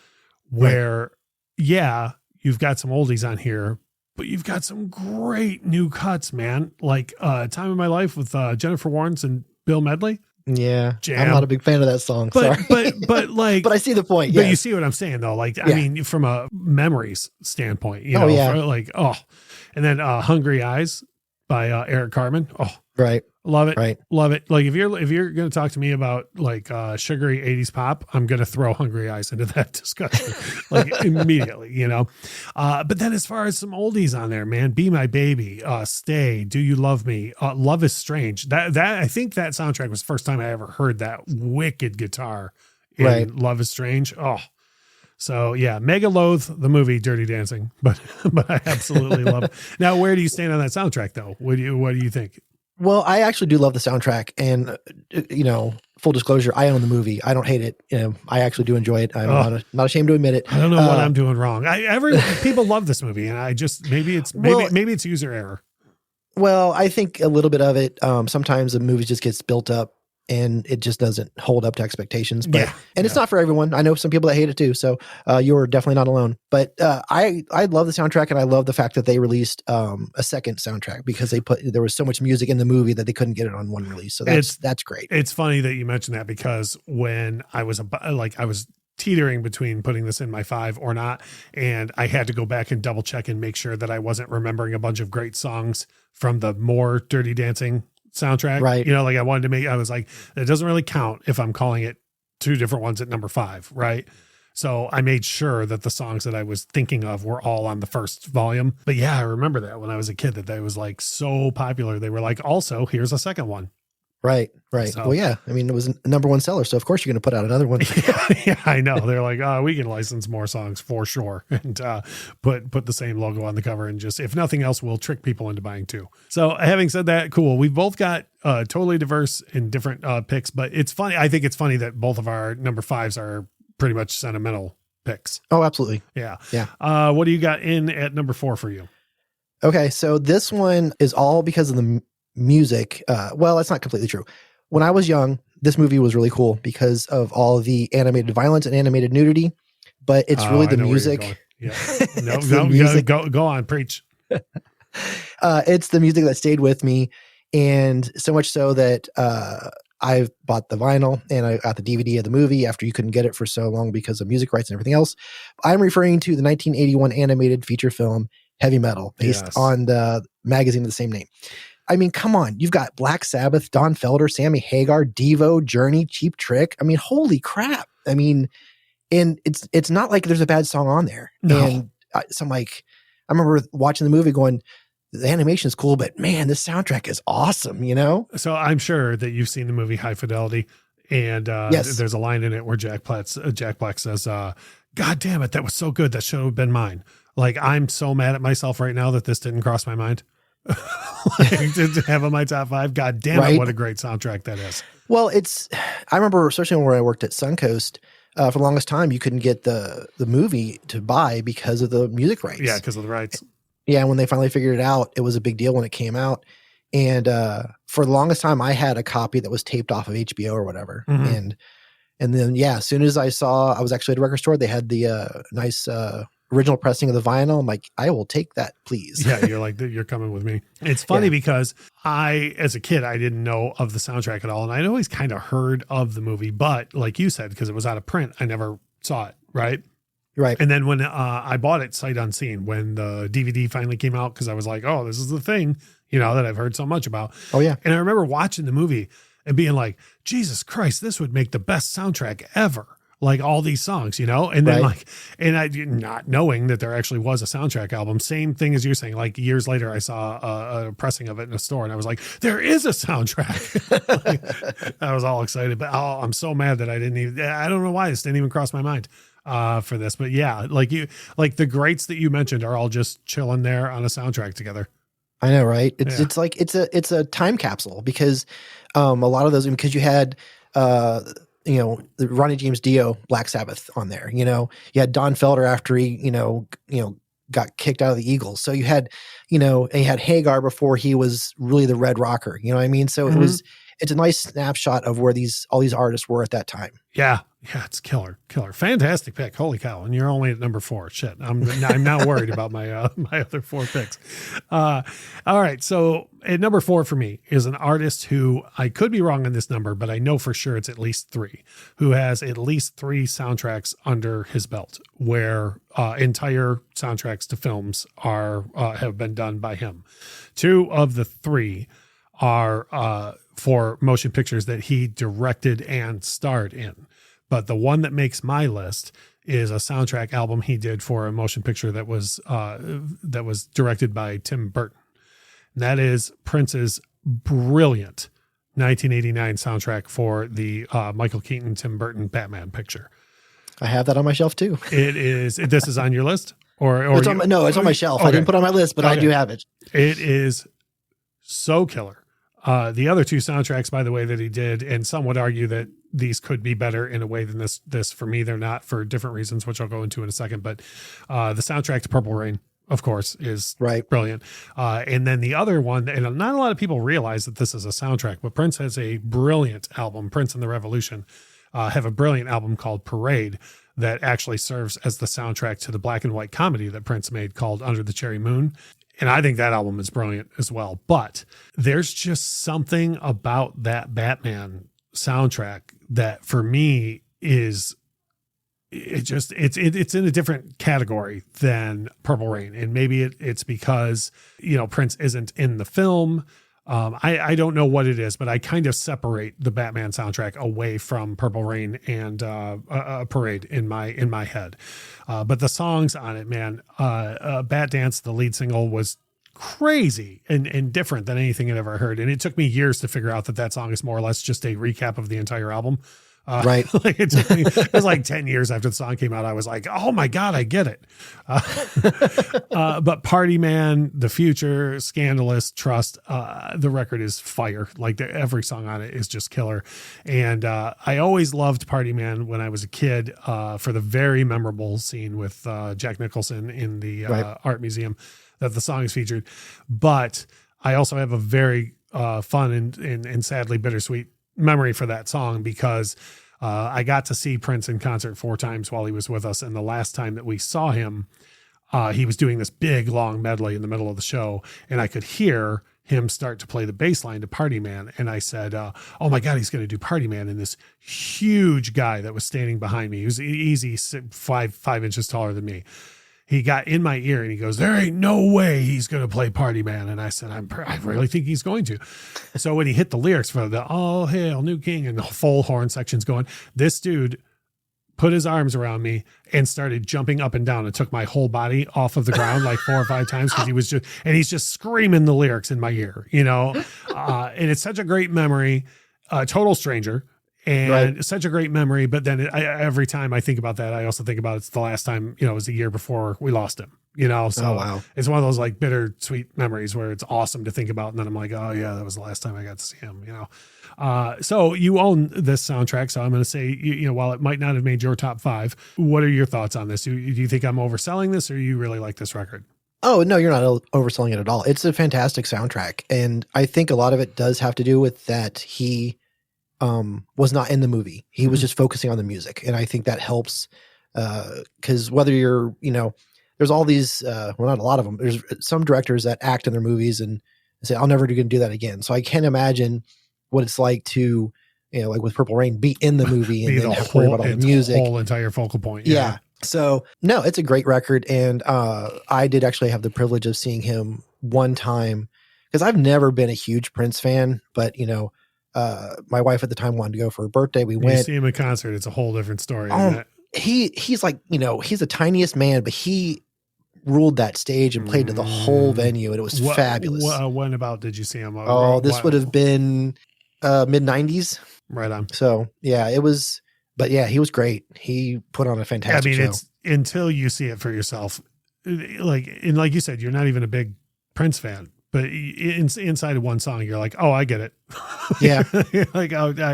Speaker 2: where, yeah, you've got some oldies on here, but you've got some great new cuts, man. Like Time of My Life with Jennifer Warnes and Bill Medley.
Speaker 3: Yeah.
Speaker 2: Jam.
Speaker 3: I'm not a big fan of that song.
Speaker 2: But,
Speaker 3: sorry.
Speaker 2: but like,
Speaker 3: but I see the point.
Speaker 2: But
Speaker 3: yes.
Speaker 2: you see what I'm saying though? Like, I mean, from a memories standpoint, you know, and then Hungry Eyes by Eric Carmen. Oh,
Speaker 3: right.
Speaker 2: Love it.
Speaker 3: Right.
Speaker 2: Love it. Like if you're going to talk to me about like sugary 80s pop, I'm going to throw Hungry Eyes into that discussion like immediately, you know? But then as far as some oldies on there, man, Be My Baby, Stay, Do You Love Me? Love Is Strange. That I think that soundtrack was the first time I ever heard that wicked guitar in Love Is Strange. Oh, so yeah, mega loathe the movie Dirty Dancing, but I absolutely love it. Now, where do you stand on that soundtrack though? What do you think?
Speaker 3: Well, I actually do love the soundtrack, and you know, full disclosure, I own the movie. I don't hate it. You know, I actually do enjoy it. I'm not ashamed to admit it.
Speaker 2: I don't know what I'm doing wrong. People love this movie, and I just maybe it's user error.
Speaker 3: Well, I think a little bit of it. Sometimes the movie just gets built up, and it just doesn't hold up to expectations. But it's not for everyone. I know some people that hate it too. So you're definitely not alone. But I love the soundtrack, and I love the fact that they released a second soundtrack because there was so much music in the movie that they couldn't get it on one release. So that's great.
Speaker 2: It's funny that you mentioned that because when I was teetering between putting this in my 5 or not, and I had to go back and double check and make sure that I wasn't remembering a bunch of great songs from the more Dirty Dancing soundtrack, right? You know, like I was like, it doesn't really count if I'm calling it 2 different ones at number 5, right? So I made sure that the songs that I was thinking of were all on the first volume. But yeah, I remember that when I was a kid that was like so popular. They were like, also, here's a second one.
Speaker 3: Right. So, well, yeah. I mean, it was a number 1 seller, so of course you're going to put out another one.
Speaker 2: Yeah, I know. They're like, we can license more songs for sure, and put the same logo on the cover, and just if nothing else, we'll trick people into buying 2. So, having said that, cool. We've both got totally diverse and different picks, but it's funny. I think it's funny that both of our number 5s are pretty much sentimental picks.
Speaker 3: Oh, absolutely.
Speaker 2: Yeah.
Speaker 3: What
Speaker 2: do you got in at number 4 for you?
Speaker 3: Okay, so this one is all because of the music. Well, that's not completely true. When I was young, this movie was really cool because of all of the animated violence and animated nudity, but it's really the music.
Speaker 2: Yeah. No, go on, preach.
Speaker 3: It's the music that stayed with me, and so much so that I bought the vinyl and I got the DVD of the movie after you couldn't get it for so long because of music rights and everything else. I'm referring to the 1981 animated feature film Heavy Metal, based on the magazine of the same name. I mean, come on. You've got Black Sabbath, Don Felder, Sammy Hagar, Devo, Journey, Cheap Trick. I mean, holy crap. I mean, and it's not like there's a bad song on there. No. And so I'm like, I remember watching the movie going, the animation is cool, but man, this soundtrack is awesome, you know?
Speaker 2: So I'm sure that you've seen the movie High Fidelity, and there's a line in it where Jack Black says, God damn it, that was so good. That should have been mine. Like, I'm so mad at myself right now that this didn't cross my mind. To have on my top 5. God damn it, what a great soundtrack that is.
Speaker 3: Well, I remember, especially when I worked at Suncoast, for the longest time, you couldn't get the movie to buy because of the music rights.
Speaker 2: Yeah, because of the rights.
Speaker 3: Yeah, when they finally figured it out, it was a big deal when it came out. And for the longest time, I had a copy that was taped off of HBO or whatever. Mm-hmm. And then, as soon as I was actually at a record store, they had the nice original pressing of the vinyl. I'm like, I will take that, please.
Speaker 2: Yeah, you're like, you're coming with me. It's funny because as a kid, I didn't know of the soundtrack at all. And I'd always kind of heard of the movie, but like you said, because it was out of print, I never saw it. Right. And then when I bought it sight unseen, when the DVD finally came out, because I was like, oh, this is the thing, that I've heard so much about.
Speaker 3: Oh, yeah.
Speaker 2: And I remember watching the movie and being like, Jesus Christ, this would make the best soundtrack ever. Like all these songs, and then and I not knowing that there actually was a soundtrack album. Same thing as you're saying. Like years later, I saw a pressing of it in a store, and I was like, "There is a soundtrack." I was all excited, but I'm so mad that I don't know why this didn't even cross my mind. for this. But yeah, like the greats that you mentioned are all just chilling there on a soundtrack together.
Speaker 3: I know, right? It's like it's a time capsule because a lot of those, because you had the Ronnie James Dio Black Sabbath on there. You had Don Felder after he got kicked out of the Eagles. So you had and you had Hagar before he was really the Red Rocker. You know what I mean? So it's a nice snapshot of where all these artists were at that time.
Speaker 2: Yeah. Yeah, it's killer. Fantastic pick. Holy cow. And you're only at number 4. Shit. I'm not worried about my my other 4 picks. All right. So at number 4 for me is an artist who, I could be wrong on this number, but I know for sure it's at least 3, who has at least 3 soundtracks under his belt where entire soundtracks to films have been done by him. 2 of the 3 are for motion pictures that he directed and starred in. But the one that makes my list is a soundtrack album he did for a motion picture that was directed by Tim Burton. And that is Prince's brilliant 1989 soundtrack for the Michael Keaton, Tim Burton Batman picture.
Speaker 3: I have that on my shelf too.
Speaker 2: This is on your list?
Speaker 3: It's on my shelf. Okay. I didn't put it on my list, but I do have it.
Speaker 2: It is so killer. The other 2 soundtracks, by the way, that he did, and some would argue that these could be better in a way than this. For me, they're not, for different reasons, which I'll go into in a second. But the soundtrack to Purple Rain, of course, is brilliant. And then the other one, and not a lot of people realize that this is a soundtrack, but Prince has a brilliant album. Prince and the Revolution have a brilliant album called Parade that actually serves as the soundtrack to the black and white comedy that Prince made called Under the Cherry Moon. And I think that album is brilliant as well. But there's just something about that Batman soundtrack that for me is it's in a different category than Purple Rain. And maybe it's because, Prince isn't in the film. I don't know what it is, but I kind of separate the Batman soundtrack away from Purple Rain and Parade in my head. But the songs on it, man, Bat Dance, the lead single, was crazy and different than anything I'd ever heard. And it took me years to figure out that song is more or less just a recap of the entire album.
Speaker 3: Right.
Speaker 2: It was like 10 years after the song came out. I was like, oh my God, I get it. But Party Man, The Future, Scandalous, Trust, the record is fire. Like every song on it is just killer. And I always loved Party Man when I was a kid for the very memorable scene with Jack Nicholson in the art museum that the song is featured. But I also have a very fun and sadly bittersweet memory for that song because I got to see Prince in concert 4 times while he was with us. And the last time that we saw him, he was doing this big long medley in the middle of the show. And I could hear him start to play the bass line to Party Man. And I said, oh my God, he's going to do Party Man. And this huge guy that was standing behind me, he was easy 5 inches taller than me. He got in my ear and he goes, there ain't no way he's going to play Party Man. And I said, I really think he's going to. So when he hit the lyrics for the All Hail New King and the full horn section's going, this dude put his arms around me and started jumping up and down and took my whole body off of the ground like 4 or 5 times because he's just screaming the lyrics in my ear, and it's such a great memory. Total stranger. And such a great memory. But then every time I think about that, I also think about it's the last time, it was a year before we lost him, so It's one of those like bittersweet memories where it's awesome to think about. And then I'm like, oh yeah, that was the last time I got to see him, So you own this soundtrack. So I'm going to say, while it might not have made your top 5, what are your thoughts on this? Do you think I'm overselling this or you really like this record?
Speaker 3: Oh, no, you're not overselling it at all. It's a fantastic soundtrack. And I think a lot of it does have to do with that he was not in the movie. He was just focusing on the music. And I think that helps because whether you're, there's all these, well, not a lot of them. There's some directors that act in their movies and say, I'll never do that again. So I can't imagine what it's like to, like with Purple Rain, be in the movie and then have to worry about all the music.
Speaker 2: The whole entire focal point.
Speaker 3: Yeah. So no, it's a great record. And I did actually have the privilege of seeing him one time because I've never been a huge Prince fan, but my wife at the time wanted to go for her birthday. We went.
Speaker 2: You see him in concert, it's a whole different story.
Speaker 3: He's like, he's the tiniest man, but he ruled that stage and played to the whole venue, and it was fabulous.
Speaker 2: When about did you see him?
Speaker 3: This would have been mid-90s.
Speaker 2: Right on.
Speaker 3: So yeah, it was But yeah, he was great. He put on a fantastic show.
Speaker 2: It's until you see it for yourself. Like you said, you're not even a big Prince fan, but inside of one song, you're like, oh, I get it.
Speaker 3: Yeah.
Speaker 2: Like,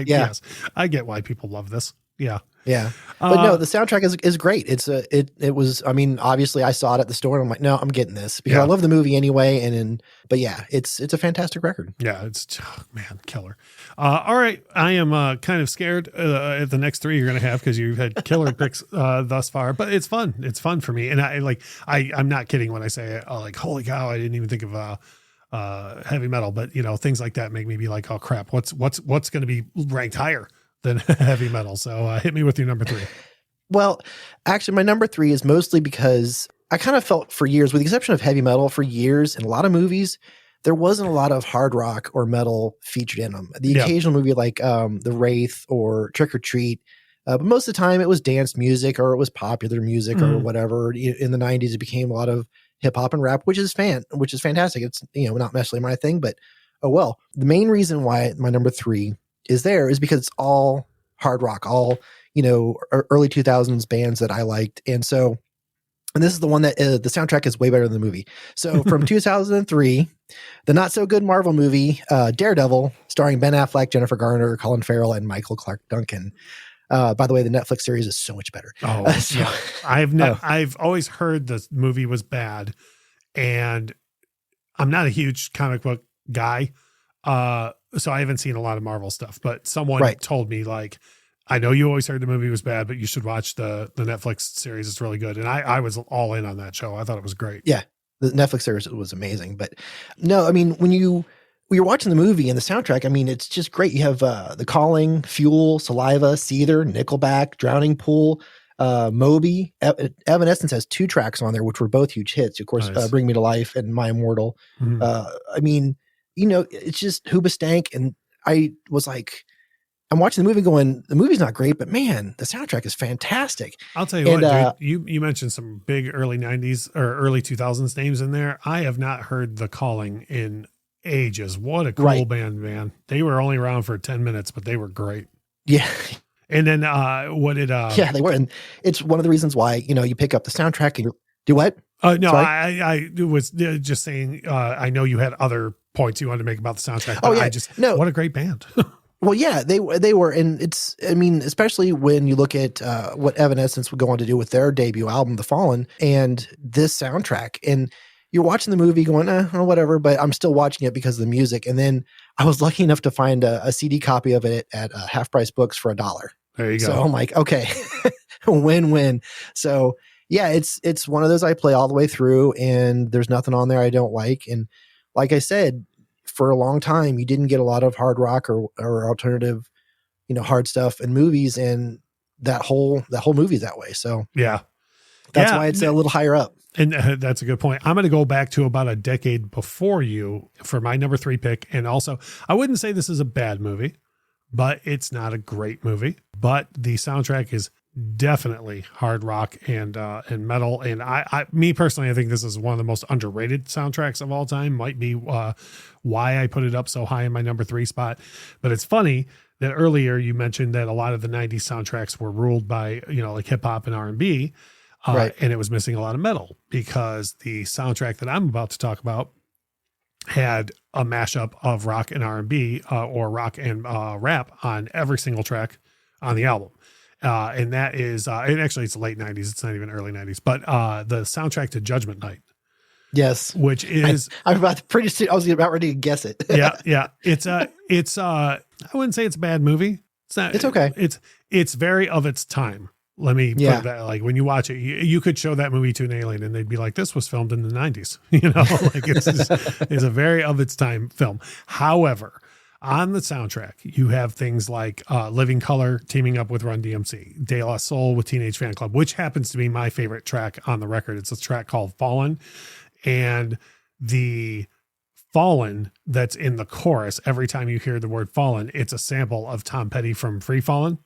Speaker 2: yes, I get why people love this. Yeah.
Speaker 3: Yeah. But no, the soundtrack is great. It was, I mean, obviously I saw it at the store and I'm like, no, I'm getting this because I love the movie anyway. But yeah, it's a fantastic record.
Speaker 2: Yeah. It's, man, killer. All right. I am kind of scared at the next three you're going to have because you've had killer picks thus far, but it's fun. It's fun for me. And I'm not kidding when I say like, holy cow, I didn't even think of heavy metal, but things like that make me be like, oh crap, what's going to be ranked higher than heavy metal? So hit me with your number three.
Speaker 3: Well, actually my number three is mostly because I kind of felt for years, with the exception of heavy metal, for years in a lot of movies, there wasn't a lot of hard rock or metal featured in them. The occasional movie like The Wraith or Trick or Treat, but most of the time it was dance music or it was popular music or whatever. In the 90s, it became a lot of hip hop and rap, which is fantastic. It's, not necessarily my thing, but oh well. The main reason why my number three is because it's all hard rock, all, early 2000s bands that I liked. And this is the one that the soundtrack is way better than the movie. So from 2003, the not so good Marvel movie, Daredevil, starring Ben Affleck, Jennifer Garner, Colin Farrell, and Michael Clark Duncan. By the way, the Netflix series is so much better.
Speaker 2: Yeah. I've always heard the movie was bad, and I'm not a huge comic book guy. So I haven't seen a lot of Marvel stuff, but someone told me like, I know you always heard the movie was bad, but you should watch the Netflix series. It's really good. And I was all in on that show. I thought it was great.
Speaker 3: Yeah. The Netflix series was amazing, but no, I mean, when you're watching the movie and the soundtrack, I mean, it's just great. You have The Calling, Fuel, Saliva, Seether, Nickelback, Drowning Pool, Moby. Evanescence has 2 tracks on there, which were both huge hits. Of course, nice. Bring Me to Life and My Immortal. I mean, it's just Hoobastank. And I was like, I'm watching the movie going, the movie's not great, but man, the soundtrack is fantastic.
Speaker 2: I'll tell you what, dude, you mentioned some big early 90s or early 2000s names in there. I have not heard The Calling in ages. What a cool band, man. They were only around for 10 minutes, but they were great.
Speaker 3: Yeah.
Speaker 2: And then
Speaker 3: yeah, they were. And it's one of the reasons why, you pick up the soundtrack and you do what?
Speaker 2: No, I was just saying, I know you had other points you wanted to make about the soundtrack. But what a great band.
Speaker 3: Well, yeah, they were. And it's, I mean, especially when you look at what Evanescence would go on to do with their debut album, The Fallen, and this soundtrack. And you're watching the movie going, or whatever, but I'm still watching it because of the music. And then I was lucky enough to find a CD copy of it at Half Price Books for $1.
Speaker 2: There you go.
Speaker 3: So I'm like, okay, win-win. So yeah, it's one of those I play all the way through, and there's nothing on there I don't like. And like I said, for a long time, you didn't get a lot of hard rock or alternative, hard stuff in movies, and that whole movie is that way. So
Speaker 2: yeah,
Speaker 3: that's why it's a little higher up.
Speaker 2: And that's a good point. I'm going to go back to about a decade before you for my number 3 pick. And also, I wouldn't say this is a bad movie, but it's not a great movie. But the soundtrack is definitely hard rock and metal. And me personally, I think this is one of the most underrated soundtracks of all time. Might be why I put it up so high in my number 3 spot. But it's funny that earlier you mentioned that a lot of the 90s soundtracks were ruled by, like hip hop and R&B. And it was missing a lot of metal, because the soundtrack that I'm about to talk about had a mashup of rock and R&B or rock and rap on every single track on the album. And that is, and actually it's late 90s. It's not even early 90s, but the soundtrack to Judgment Night.
Speaker 3: Yes.
Speaker 2: Which is,
Speaker 3: I was about ready to guess it.
Speaker 2: Yeah. It's I wouldn't say it's a bad movie.
Speaker 3: It's okay.
Speaker 2: It's very of its time. Let me put that, like, when you watch it, you could show that movie to an alien and they'd be like, this was filmed in the 90s, like it's a very of its time film. However, on the soundtrack, you have things like Living Colour teaming up with Run DMC, De La Soul with Teenage Fan Club, which happens to be my favorite track on the record. It's a track called Fallen, and the Fallen that's in the chorus, every time you hear the word Fallen, it's a sample of Tom Petty from Free Fallin'.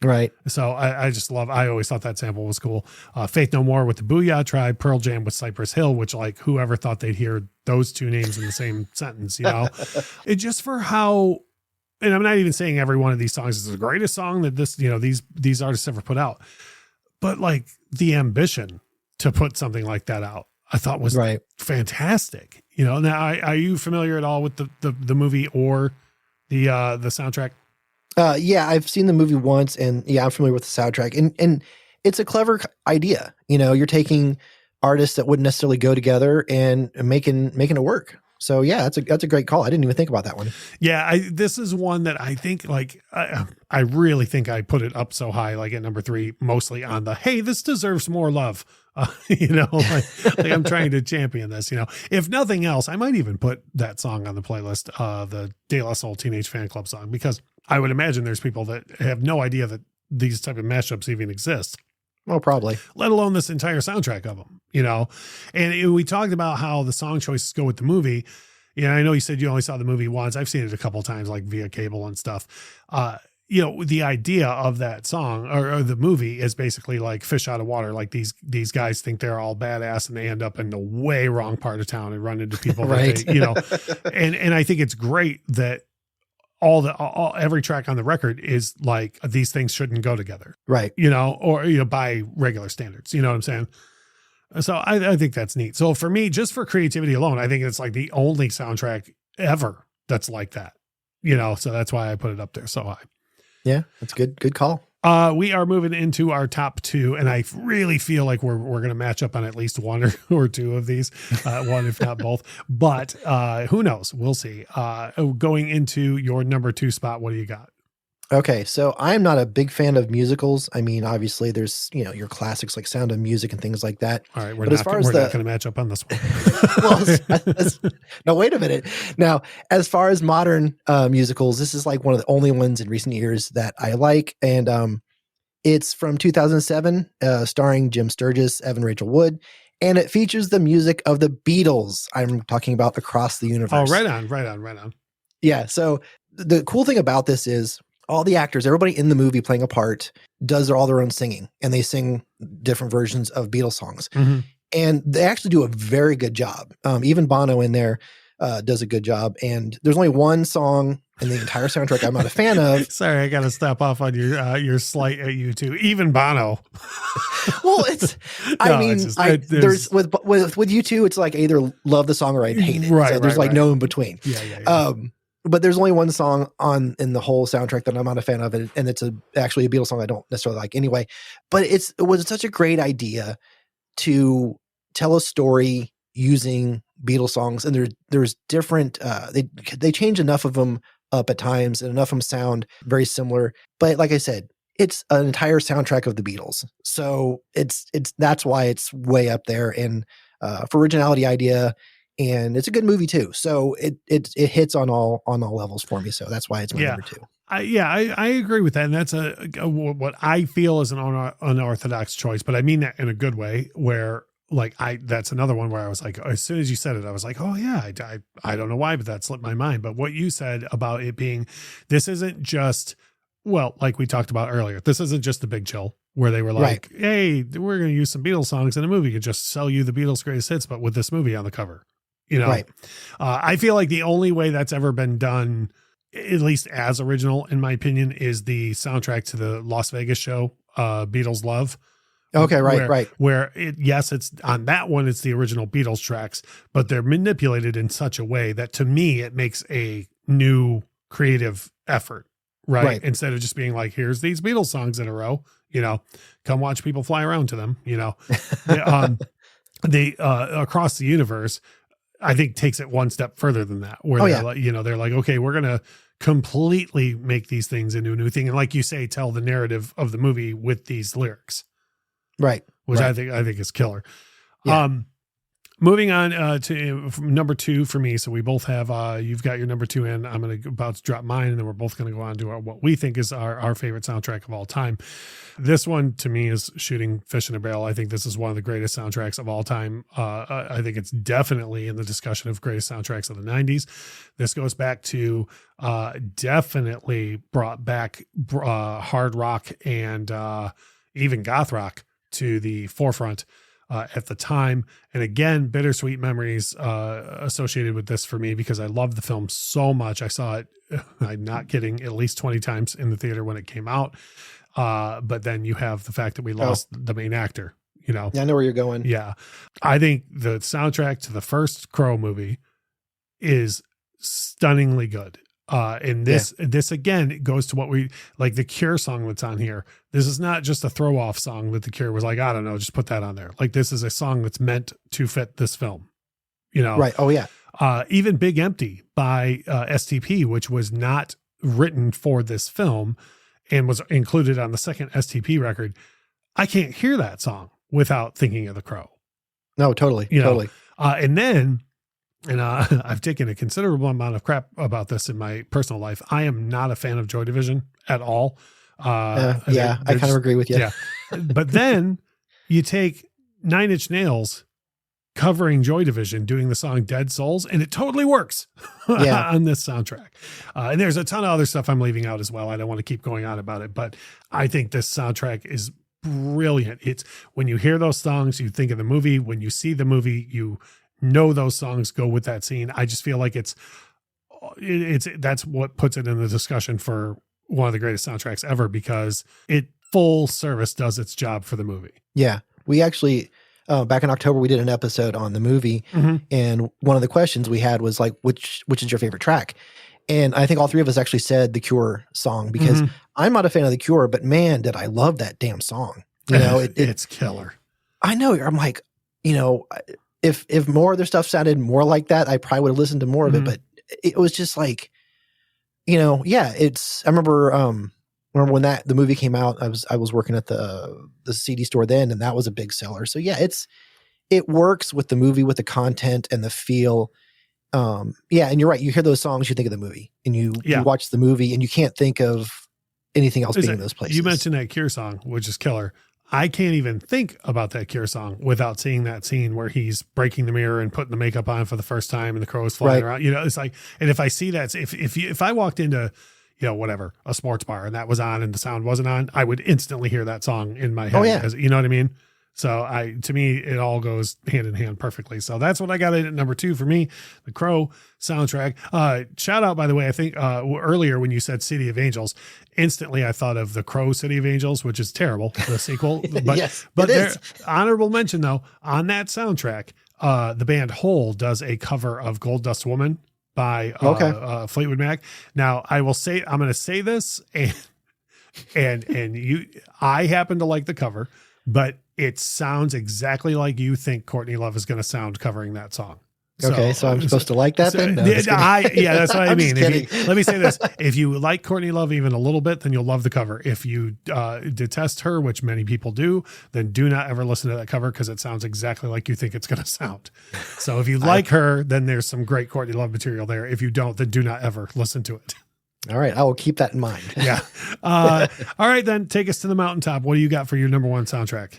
Speaker 3: Right.
Speaker 2: So I always thought that sample was cool. Faith No More with the Booyah Tribe, Pearl Jam with Cypress Hill, which, like, whoever thought they'd hear those 2 names in the same sentence, It just for how and I'm not even saying every one of these songs is the greatest song that these artists ever put out, but like the ambition to put something like that out, I thought was fantastic. Now, are you familiar at all with the movie or the soundtrack?
Speaker 3: Yeah, I've seen the movie once, and yeah, I'm familiar with the soundtrack, and it's a clever idea. You're taking artists that wouldn't necessarily go together and making it work. So yeah, that's a great call. I didn't even think about that one.
Speaker 2: Yeah, this is one that I think I really think I put it up so high, like at number 3, mostly on the, hey, this deserves more love. Like I'm trying to champion this. If nothing else, I might even put that song on the playlist, the De La Soul Teenage Fan Club song, because I would imagine there's people that have no idea that these type of mashups even exist.
Speaker 3: Well, probably.
Speaker 2: Let alone this entire soundtrack of them, And we talked about how the song choices go with the movie. I know you said you only saw the movie once. I've seen it a couple of times, like via cable and stuff. The idea of that song or the movie is basically like fish out of water. Like these guys think they're all badass and they end up in the way wrong part of town and run into people.
Speaker 3: Right.
Speaker 2: And I think it's great that every track on the record is like, these things shouldn't go together.
Speaker 3: Right.
Speaker 2: Or by regular standards, you know what I'm saying? So I think that's neat. So for me, just for creativity alone, I think it's like the only soundtrack ever that's like that, so that's why I put it up there so high.
Speaker 3: Yeah, that's good. Good call.
Speaker 2: We are moving into our top 2, and I really feel like we're going to match up on at least one or two of these, one if not both. But who knows? We'll see. Going into your number 2 spot, what do you got?
Speaker 3: Okay, so I'm not a big fan of musicals. I mean, obviously, there's your classics like Sound of Music and things like that.
Speaker 2: All right, we're not going to match up on this one.
Speaker 3: Well, no, wait a minute. Now, as far as modern musicals, this is like one of the only ones in recent years that I like, and it's from 2007, starring Jim Sturgis, Evan Rachel Wood, and it features the music of the Beatles. I'm talking about Across the Universe.
Speaker 2: Oh, right on.
Speaker 3: Yeah. So the cool thing about this is, all the actors, everybody in the movie playing a part does all their own singing, and they sing different versions of Beatles songs.
Speaker 2: Mm-hmm.
Speaker 3: And they actually do a very good job. Even Bono in there does a good job. And there's only one song in the entire soundtrack I'm not a fan of.
Speaker 2: Sorry, I got to step off on your slight at you too. Even Bono.
Speaker 3: Well, there's with U2, it's like either love the song or I hate it.
Speaker 2: Right.
Speaker 3: So there's no in between.
Speaker 2: Yeah.
Speaker 3: But there's only one song in the whole soundtrack that I'm not a fan of, and it's actually a Beatles song I don't necessarily like anyway. But it was such a great idea to tell a story using Beatles songs, and there's different. They change enough of them up at times, and enough of them sound very similar. But like I said, it's an entire soundtrack of the Beatles, so that's why it's way up there. And for originality idea. And it's a good movie too. So it hits on all levels for me. So that's why it's my number 2.
Speaker 2: I agree with that. And that's what I feel is an unorthodox choice, but I mean that in a good way, where that's another one where I was like, as soon as you said it, I was like, oh yeah, I don't know why, but that slipped my mind. But what you said about it being, this isn't just, well, like we talked about earlier, this isn't just The Big Chill, where they were like, hey, we're going to use some Beatles songs in a movie and just sell you the Beatles greatest hits, but with this movie on the cover.
Speaker 3: Right.
Speaker 2: I feel like the only way that's ever been done, at least as original, in my opinion, is the soundtrack to the Las Vegas show, Beatles Love.
Speaker 3: Okay, right.
Speaker 2: Where it's on that one, it's the original Beatles tracks, but they're manipulated in such a way that to me, it makes a new creative effort, right? Instead of just being like, here's these Beatles songs in a row, come watch people fly around to them, they Across the Universe, I think takes it one step further than that, where they're like, okay, we're going to completely make these things into a new thing. And like you say, tell the narrative of the movie with these lyrics.
Speaker 3: Right.
Speaker 2: Which I think is killer.
Speaker 3: Yeah.
Speaker 2: Moving on to number 2 for me. So we both have, you've got your number 2 in, I'm about to drop mine, and then we're both going to go on to what we think is our favorite soundtrack of all time. This one to me is Shooting Fish in a Barrel. I think this is one of the greatest soundtracks of all time. I think it's definitely in the discussion of greatest soundtracks of the 90s. This goes back to definitely brought back hard rock and even goth rock to the forefront. at the time. And again, bittersweet memories associated with this for me because I loved the film so much. I saw it, I'm not kidding, at least 20 times in the theater when it came out. But then you have the fact that we lost the main actor, you know.
Speaker 3: Yeah, I know where you're going.
Speaker 2: Yeah. I think the soundtrack to the first Crow movie is stunningly good. And this again, it goes to what we like the Cure song that's on here. This is not just a throw off song that the Cure was like, I don't know, just put that on there. Like this is a song that's meant to fit this film, you know?
Speaker 3: Right. Oh yeah.
Speaker 2: Even Big Empty by STP, which was not written for this film and was included on the second STP record. I can't hear that song without thinking of the Crow.
Speaker 3: No, totally.
Speaker 2: You know?
Speaker 3: Totally.
Speaker 2: And then, I've taken a considerable amount of crap about this in my personal life. I am not a fan of Joy Division at all.
Speaker 3: I kind of agree with you.
Speaker 2: Yeah. But then you take Nine Inch Nails covering Joy Division, doing the song Dead Souls, and it totally works on this soundtrack. And there's a ton of other stuff I'm leaving out as well. I don't want to keep going on about it, but I think this soundtrack is brilliant. It's when you hear those songs, you think of the movie. When you see the movie, you know those songs go with that scene. I just feel like it's that's what puts it in the discussion for one of the greatest soundtracks ever because it full service does its job for the movie.
Speaker 3: Yeah. We actually, back in October, we did an episode on the movie and one of the questions we had was like, which is your favorite track? And I think all three of us actually said the Cure song because I'm not a fan of the Cure, but man, did I love that damn song. You know,
Speaker 2: it's killer.
Speaker 3: I know. I'm like, you know, if more of their stuff sounded more like that, I probably would have listened to more of it, but it was just like, you know, yeah, I remember when the movie came out, I was working at the CD store then, and that was a big seller. So yeah, it works with the movie, with the content and the feel. And you're right. You hear those songs, you think of the movie, and you watch the movie, and you can't think of anything else being in those places.
Speaker 2: You mentioned that Cure song, which is killer. I can't even think about that Cure song without seeing that scene where he's breaking the mirror and putting the makeup on for the first time and the crow is flying around. You know, it's like, and if I see that, if I walked into, you know, whatever, a sports bar and that was on and the sound wasn't on, I would instantly hear that song in my head. Oh, yeah. You know what I mean? So to me, it all goes hand in hand perfectly. So that's what I got at number 2 for me, the Crow soundtrack. Shout out, by the way, I think earlier when you said City of Angels, instantly I thought of the Crow City of Angels, which is terrible, the sequel. But,
Speaker 3: yes,
Speaker 2: but there, honorable mention though, on that soundtrack, the band Hole does a cover of Gold Dust Woman by Fleetwood Mac. Now I will say, I'm going to say this and I happen to like the cover, but it sounds exactly like you think Courtney Love is going to sound covering that song.
Speaker 3: So I'm supposed to like that then? No,
Speaker 2: that's what I mean. Let me say this. If you like Courtney Love even a little bit, then you'll love the cover. If you detest her, which many people do, then do not ever listen to that cover because it sounds exactly like you think it's going to sound. So if you like her, then there's some great Courtney Love material there. If you don't, then do not ever listen to it.
Speaker 3: All right. I will keep that in mind.
Speaker 2: Yeah. All right, then take us to the mountaintop. What do you got for your number 1 soundtrack?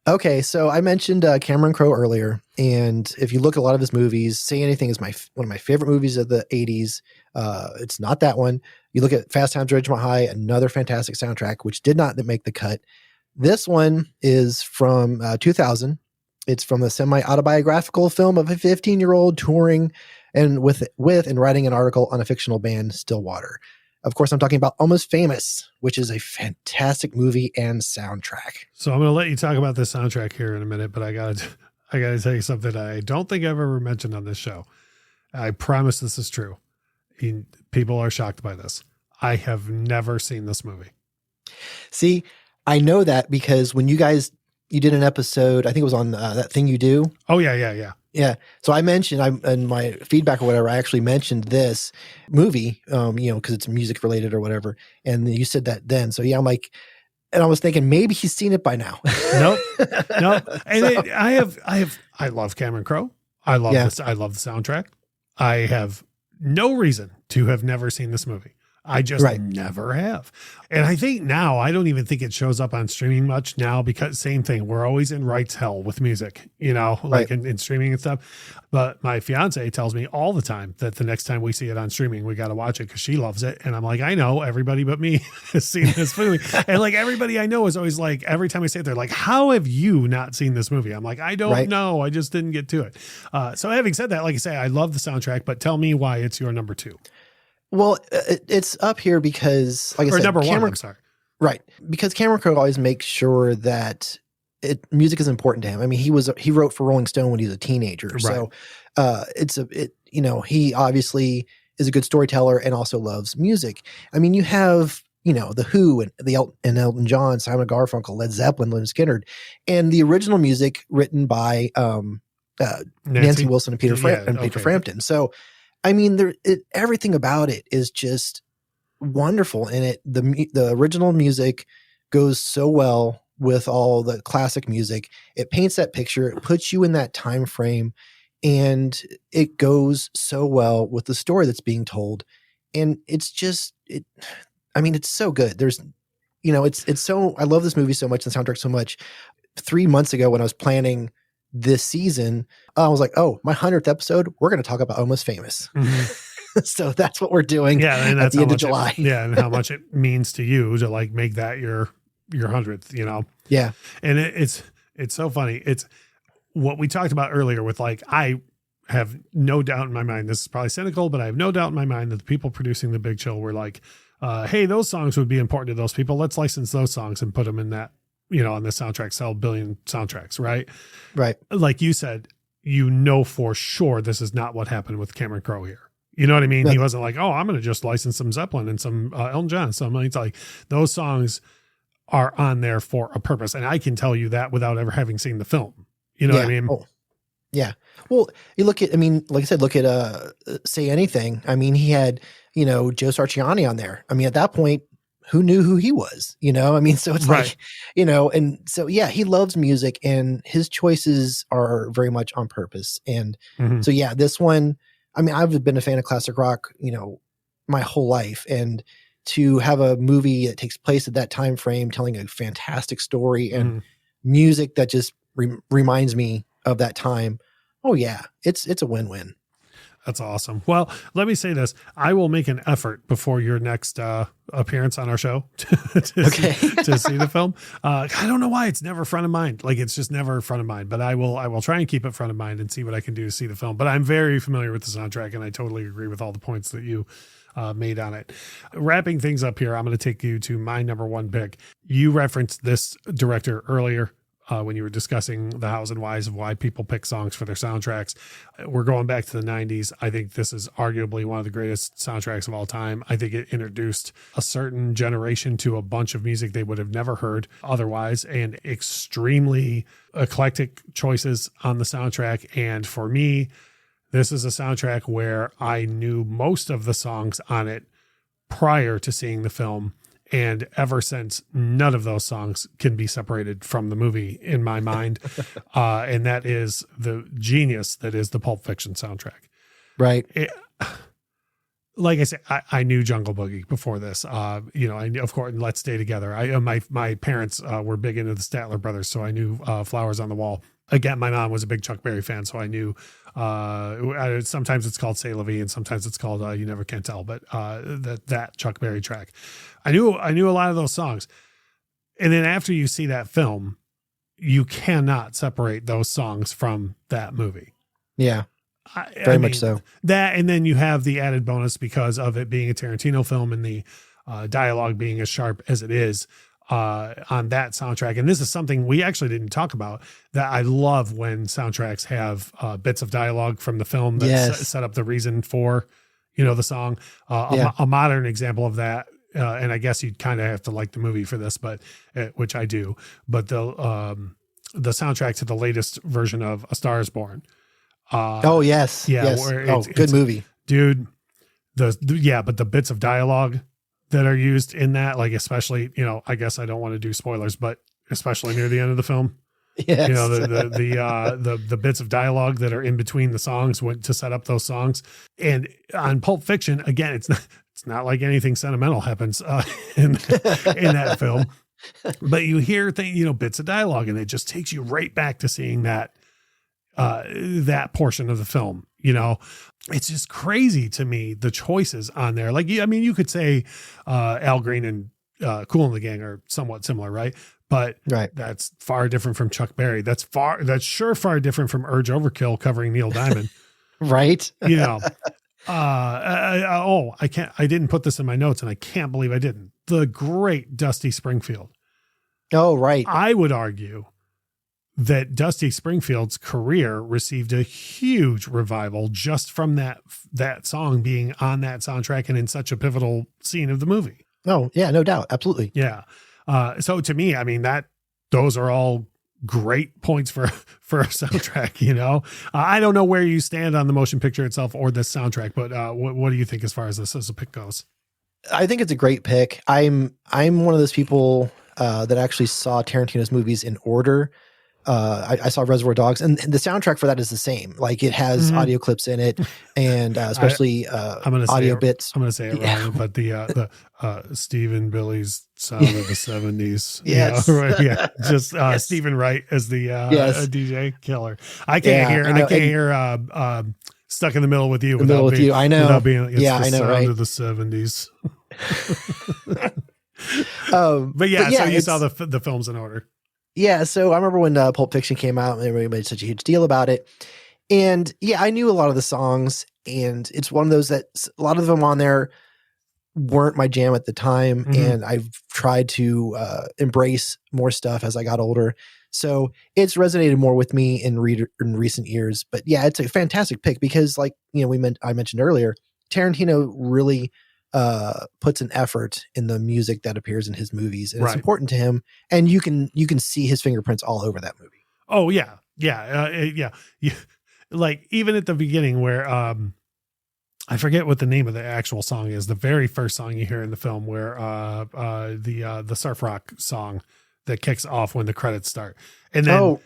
Speaker 3: Okay, so I mentioned Cameron Crowe earlier, and if you look at a lot of his movies, Say Anything is one of my favorite movies of the 80s. It's not that one. You look at Fast Times at Ridgemont High, another fantastic soundtrack, which did not make the cut. This one is from 2000. It's from the semi-autobiographical film of a 15-year-old touring and with and writing an article on a fictional band, Stillwater. Of course, I'm talking about Almost Famous, which is a fantastic movie and soundtrack.
Speaker 2: So I'm going to let you talk about this soundtrack here in a minute, but I got to tell you something I don't think I've ever mentioned on this show. I promise this is true. People are shocked by this. I have never seen this movie.
Speaker 3: See, I know that because when you did an episode, I think it was on That Thing You Do.
Speaker 2: Oh, yeah.
Speaker 3: Yeah. So I mentioned in my feedback or whatever, I actually mentioned this movie, because it's music related or whatever. And you said that then. So yeah, I'm like, and I was thinking maybe he's seen it by now.
Speaker 2: Nope. And I love Cameron Crowe. I love this. I love the soundtrack. I have no reason to have never seen this movie. I just never have. And I think now, I don't even think it shows up on streaming much now, because same thing. We're always in rights hell with music, like in streaming and stuff. But my fiance tells me all the time that the next time we see it on streaming, we got to watch it because she loves it. And I'm like, I know everybody but me has seen this movie. And like everybody I know is always like, every time I say it, they're like, how have you not seen this movie? I'm like, I don't know. I just didn't get to it. So having said that, like I say, I love the soundtrack, but tell me why it's your number 2.
Speaker 3: Well, it's up here because, like I said,
Speaker 2: number 1, I'm sorry.
Speaker 3: Right. Because Cameron Crowe always makes sure that music is important to him. I mean, he wrote for Rolling Stone when he was a teenager. Right. So he obviously is a good storyteller and also loves music. I mean, you have, The Who and Elton John, Simon & Garfunkel, Led Zeppelin, Lynyrd Skynyrd, and the original music written by Nancy Wilson and Peter Frampton. So, I mean, everything about it is just wonderful, and the original music goes so well with all the classic music. It paints that picture, it puts you in that time frame, and it goes so well with the story that's being told. And it's just it's so good. There's it's so, I love this movie so much and the soundtrack so much. 3 months ago when I was planning this season, I was like, oh, my 100th episode, we're going to talk about Almost Famous. Mm-hmm. So that's what we're doing at the end of July.
Speaker 2: And how much it means to you to like make that your 100th,
Speaker 3: Yeah.
Speaker 2: And it's so funny. It's what we talked about earlier with like, I have no doubt in my mind, this is probably cynical, but I have no doubt in my mind that the people producing The Big Chill were like, hey, those songs would be important to those people. Let's license those songs and put them in that, on the soundtrack, sell billion soundtracks, right?
Speaker 3: Right. Like
Speaker 2: you said, for sure this is not what happened with Cameron Crowe here. You know what I mean? No. He wasn't like, oh, I'm going to just license some Zeppelin and some Elton John. So it's like those songs are on there for a purpose. And I can tell you that without ever having seen the film. You know what I mean?
Speaker 3: Oh. Yeah. Well, you look at, like I said, look at Say Anything. I mean, he had, Joe Sarciani on there. I mean, at that point, who knew who he was, I mean, so it's like, and so, yeah, he loves music and his choices are very much on purpose. And so, yeah, this one, I mean, I've been a fan of classic rock, my whole life. And to have a movie that takes place at that time frame, telling a fantastic story and music that just reminds me of that time. Oh yeah, it's a win-win.
Speaker 2: That's awesome. Well, let me say this. I will make an effort before your next appearance on our show to see the film. I don't know why it's never front of mind. Like it's just never front of mind, but I will try and keep it front of mind and see what I can do to see the film. But I'm very familiar with the soundtrack and I totally agree with all the points that you made on it. Wrapping things up here, I'm going to take you to my number 1 pick. You referenced this director earlier. When you were discussing the hows and whys of why people pick songs for their soundtracks. We're going back to the 90s. I think this is arguably one of the greatest soundtracks of all time. I think it introduced a certain generation to a bunch of music they would have never heard otherwise, and extremely eclectic choices on the soundtrack. And for me, this is a soundtrack where I knew most of the songs on it prior to seeing the film. And ever since, none of those songs can be separated from the movie in my mind. And that is the genius that is the Pulp Fiction soundtrack.
Speaker 3: Right.
Speaker 2: Like I said, I knew Jungle Boogie before this. I of course, Let's Stay Together. My parents were big into the Statler Brothers, so I knew Flowers on the Wall. Again, my mom was a big Chuck Berry fan, so I knew sometimes it's called C'est La Vie and sometimes it's called You Never Can Tell, but that Chuck Berry track. I knew a lot of those songs. And then after you see that film, you cannot separate those songs from that movie.
Speaker 3: Yeah. Very much so.
Speaker 2: That, and then you have the added bonus because of it being a Tarantino film and the dialogue being as sharp as it is on that soundtrack. And this is something we actually didn't talk about, that I love when soundtracks have bits of dialogue from the film that set up the reason for, the song. A modern example of that, and I guess you'd kind of have to like the movie for this, but which I do. But the soundtrack to the latest version of A Star Is Born.
Speaker 3: Yes. Good movie,
Speaker 2: dude. But the bits of dialogue that are used in that, like especially, I guess I don't want to do spoilers, but especially near the end of the film,
Speaker 3: yes.
Speaker 2: The bits of dialogue that are in between the songs went to set up those songs. And on Pulp Fiction, again, it's it's not like anything sentimental happens in that film. But you hear bits of dialogue, and it just takes you right back to seeing that portion of the film. It's just crazy to me, the choices on there. Like, I mean, you could say Al Green and Kool the Gang are somewhat similar, right? But that's far different from Chuck Berry. That's far different from Urge Overkill covering Neil Diamond.
Speaker 3: Right.
Speaker 2: I didn't put this in my notes, and I can't believe I didn't. The great Dusty Springfield.
Speaker 3: Oh, right.
Speaker 2: I would argue that Dusty Springfield's career received a huge revival just from that song being on that soundtrack and in such a pivotal scene of the movie.
Speaker 3: Oh, yeah, no doubt. Absolutely.
Speaker 2: Yeah. So to me, I mean, those are all great points for a soundtrack. I don't know where you stand on the motion picture itself or the soundtrack, but what do you think as far as this as a pick goes?
Speaker 3: I think it's a great pick. I'm one of those people that actually saw Tarantino's movies in order. I saw Reservoir Dogs, and the soundtrack for that is the same. Like, it has audio clips in it, and especially audio bits.
Speaker 2: I'm going to say it wrong, but the Stephen Billy's Sound of the 70s.
Speaker 3: Yes.
Speaker 2: Right, yeah. Just Stephen Wright as the DJ killer. I can't hear Stuck in the Middle with You.
Speaker 3: I know.
Speaker 2: Without being,
Speaker 3: I know,
Speaker 2: Sound
Speaker 3: right?
Speaker 2: of the 70s.
Speaker 3: But
Speaker 2: so you saw the films in order.
Speaker 3: Yeah, so I remember when Pulp Fiction came out, and everybody made such a huge deal about it. And yeah, I knew a lot of the songs, and it's one of those that a lot of them on there weren't my jam at the time, and I've tried to embrace more stuff as I got older. So it's resonated more with me in recent years. But yeah, it's a fantastic pick because, like, I mentioned earlier, Tarantino really puts an effort in the music that appears in his movies, and it's important to him, and you can see his fingerprints all over that movie.
Speaker 2: Oh yeah. Like, even at the beginning where I forget what the name of the actual song is, the very first song you hear in the film, where the surf rock song that kicks off when the credits start, and then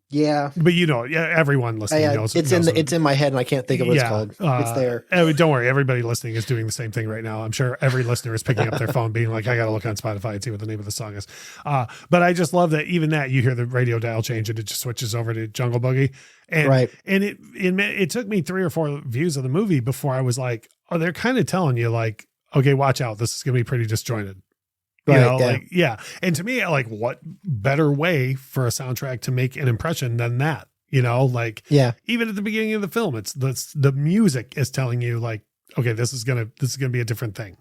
Speaker 2: yeah, but everyone listening knows
Speaker 3: it's in my head, and I can't think of what it's called. It's there.
Speaker 2: Don't worry, everybody listening is doing the same thing right now. I'm sure every listener is picking up their phone, being like, "I got to look on Spotify and see what the name of the song is." But I just love that even that you hear the radio dial change, and it just switches over to Jungle Boogie, and it took me 3 or 4 views of the movie before I was like, "Oh, they're kind of telling you, like, okay, watch out, this is gonna be pretty disjointed." And to me, like, what better way for a soundtrack to make an impression than that? Even at the beginning of the film, it's the music is telling you, like, okay, this is gonna be a different thing,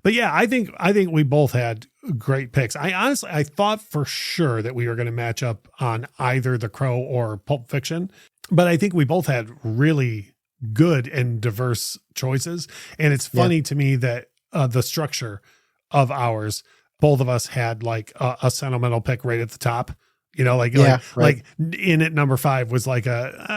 Speaker 2: But yeah, I think we both had great picks. I thought for sure that we were going to match up on either The Crow or Pulp Fiction, but I think we both had really good and diverse choices. And it's funny to me that the structure of ours, both of us had like a sentimental pick right at the top, like in at number 5 was like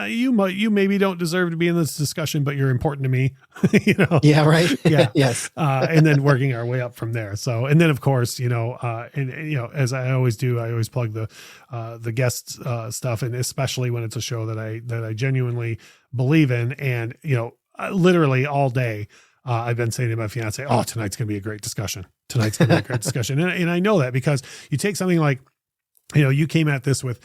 Speaker 2: you maybe don't deserve to be in this discussion, but you're important to me,
Speaker 3: Yes.
Speaker 2: And then working our way up from there. So, and then of course, as I always do, I always plug the guest stuff, and especially when it's a show that I genuinely believe in, and literally all day I've been saying to my fiance, "Oh, tonight's going to be a great discussion. Tonight's going to be a great discussion." And I know that because you take something like, you came at this with,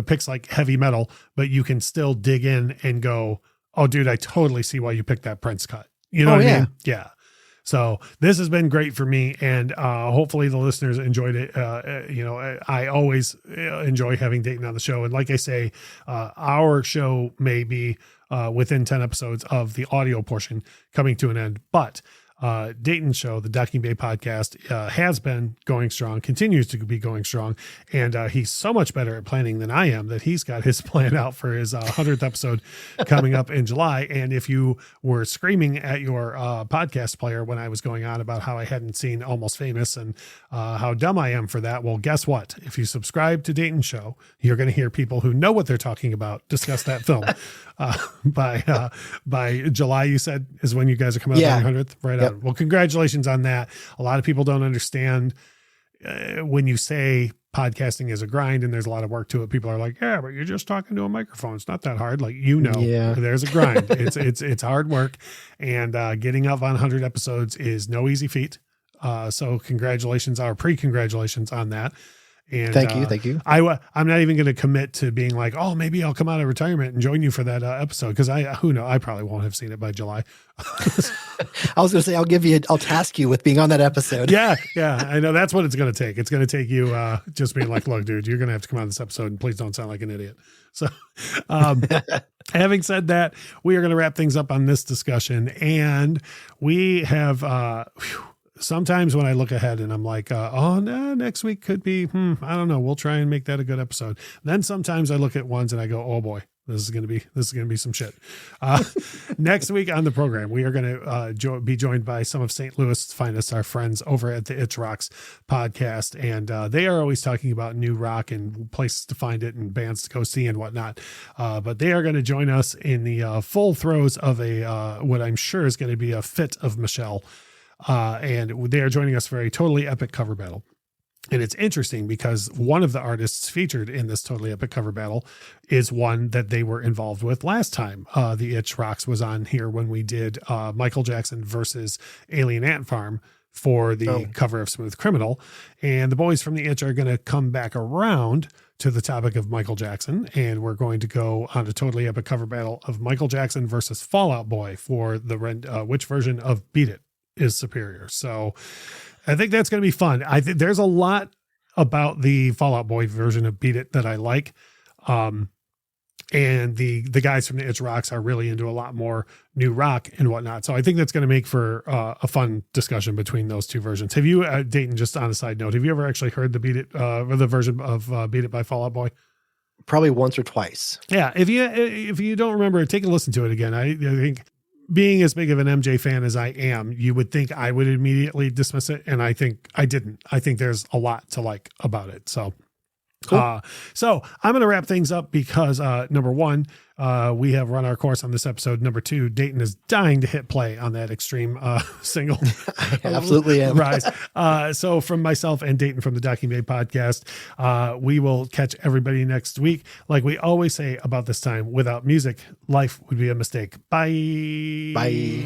Speaker 2: picks like heavy metal, but you can still dig in and go, "Oh, dude, I totally see why you picked that Prince cut." You know what I mean? Yeah. So this has been great for me, and hopefully the listeners enjoyed it. I always enjoy having Dayton on the show. And like I say, our show may be within 10 episodes of the audio portion coming to an end, but Dayton's show, the Docking Bay podcast, has been going strong, continues to be going strong. And he's so much better at planning than I am that he's got his plan out for his 100th episode coming up in July. And if you were screaming at your podcast player when I was going on about how I hadn't seen Almost Famous and how dumb I am for that, well, guess what? If you subscribe to Dayton's show, you're going to hear people who know what they're talking about discuss that film. By July, you said, is when you guys are coming out on your 100th, right? Yep. Well, congratulations on that. A lot of people don't understand when you say podcasting is a grind and there's a lot of work to it. People are like, yeah, but you're just talking to a microphone. It's not that hard. Like, there's a grind. It's hard work, and getting up on 100 episodes is no easy feat. So congratulations, or pre-congratulations on that. And
Speaker 3: thank you.
Speaker 2: I'm not even going to commit to being like, oh, maybe I'll come out of retirement and join you for that episode. Cause who knows? I probably won't have seen it by July.
Speaker 3: I was going to say, I'll task you with being on that episode.
Speaker 2: Yeah. I know that's what it's going to take. It's going to take you just being like, look, dude, you're going to have to come on this episode and please don't sound like an idiot. So, having said that, we are going to wrap things up on this discussion, and we have, sometimes when I look ahead and I'm like, next week could be, I don't know. We'll try and make that a good episode. Then sometimes I look at ones and I go, oh boy, this is going to be some shit. Next week on the program, we are going to be joined by some of St. Louis' finest, our friends over at the Itch Rocks podcast. And they are always talking about new rock and places to find it and bands to go see and whatnot. But they are going to join us in the full throes of what I'm sure is going to be a fit of Michelle. And they are joining us for a totally epic cover battle. And it's interesting because one of the artists featured in this totally epic cover battle is one that they were involved with last time. The Itch Rocks was on here when we did Michael Jackson versus Alien Ant Farm for the cover of Smooth Criminal. And the boys from the Itch are going to come back around to the topic of Michael Jackson. And we're going to go on a totally epic cover battle of Michael Jackson versus Fall Out Boy for the which version of Beat It is superior. So I think that's going to be fun. I think there's a lot about the Fall Out Boy version of Beat It that I like. And the guys from the Itch Rocks are really into a lot more new rock and whatnot. So I think that's going to make for a fun discussion between those two versions. Have you, Dayton, just on a side note, have you ever actually heard the Beat It, or the version of Beat It by Fall Out Boy?
Speaker 3: Probably once or twice.
Speaker 2: Yeah. If you don't remember, take a listen to it again. I think, being as big of an MJ fan as I am, you would think I would immediately dismiss it. And I think I didn't. I think there's a lot to like about it. So, cool. So I'm going to wrap things up because number one, we have run our course on this episode. Number two, Dayton is dying to hit play on that Extreme single.
Speaker 3: I absolutely am.
Speaker 2: Rise. So from myself and Dayton from the Docking Bay podcast, we will catch everybody next week. Like we always say about this time, without music, life would be a mistake. Bye.
Speaker 3: Bye.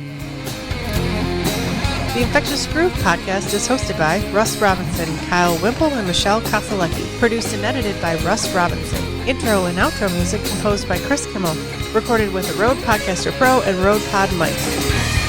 Speaker 10: The Infectious Groove Podcast is hosted by Russ Robinson, Kyle Wimple, and Michelle Koselecki. Produced and edited by Russ Robinson. Intro and outro music composed by Chris Kimmel. Recorded with the Rode Podcaster Pro and Rode Pod mics.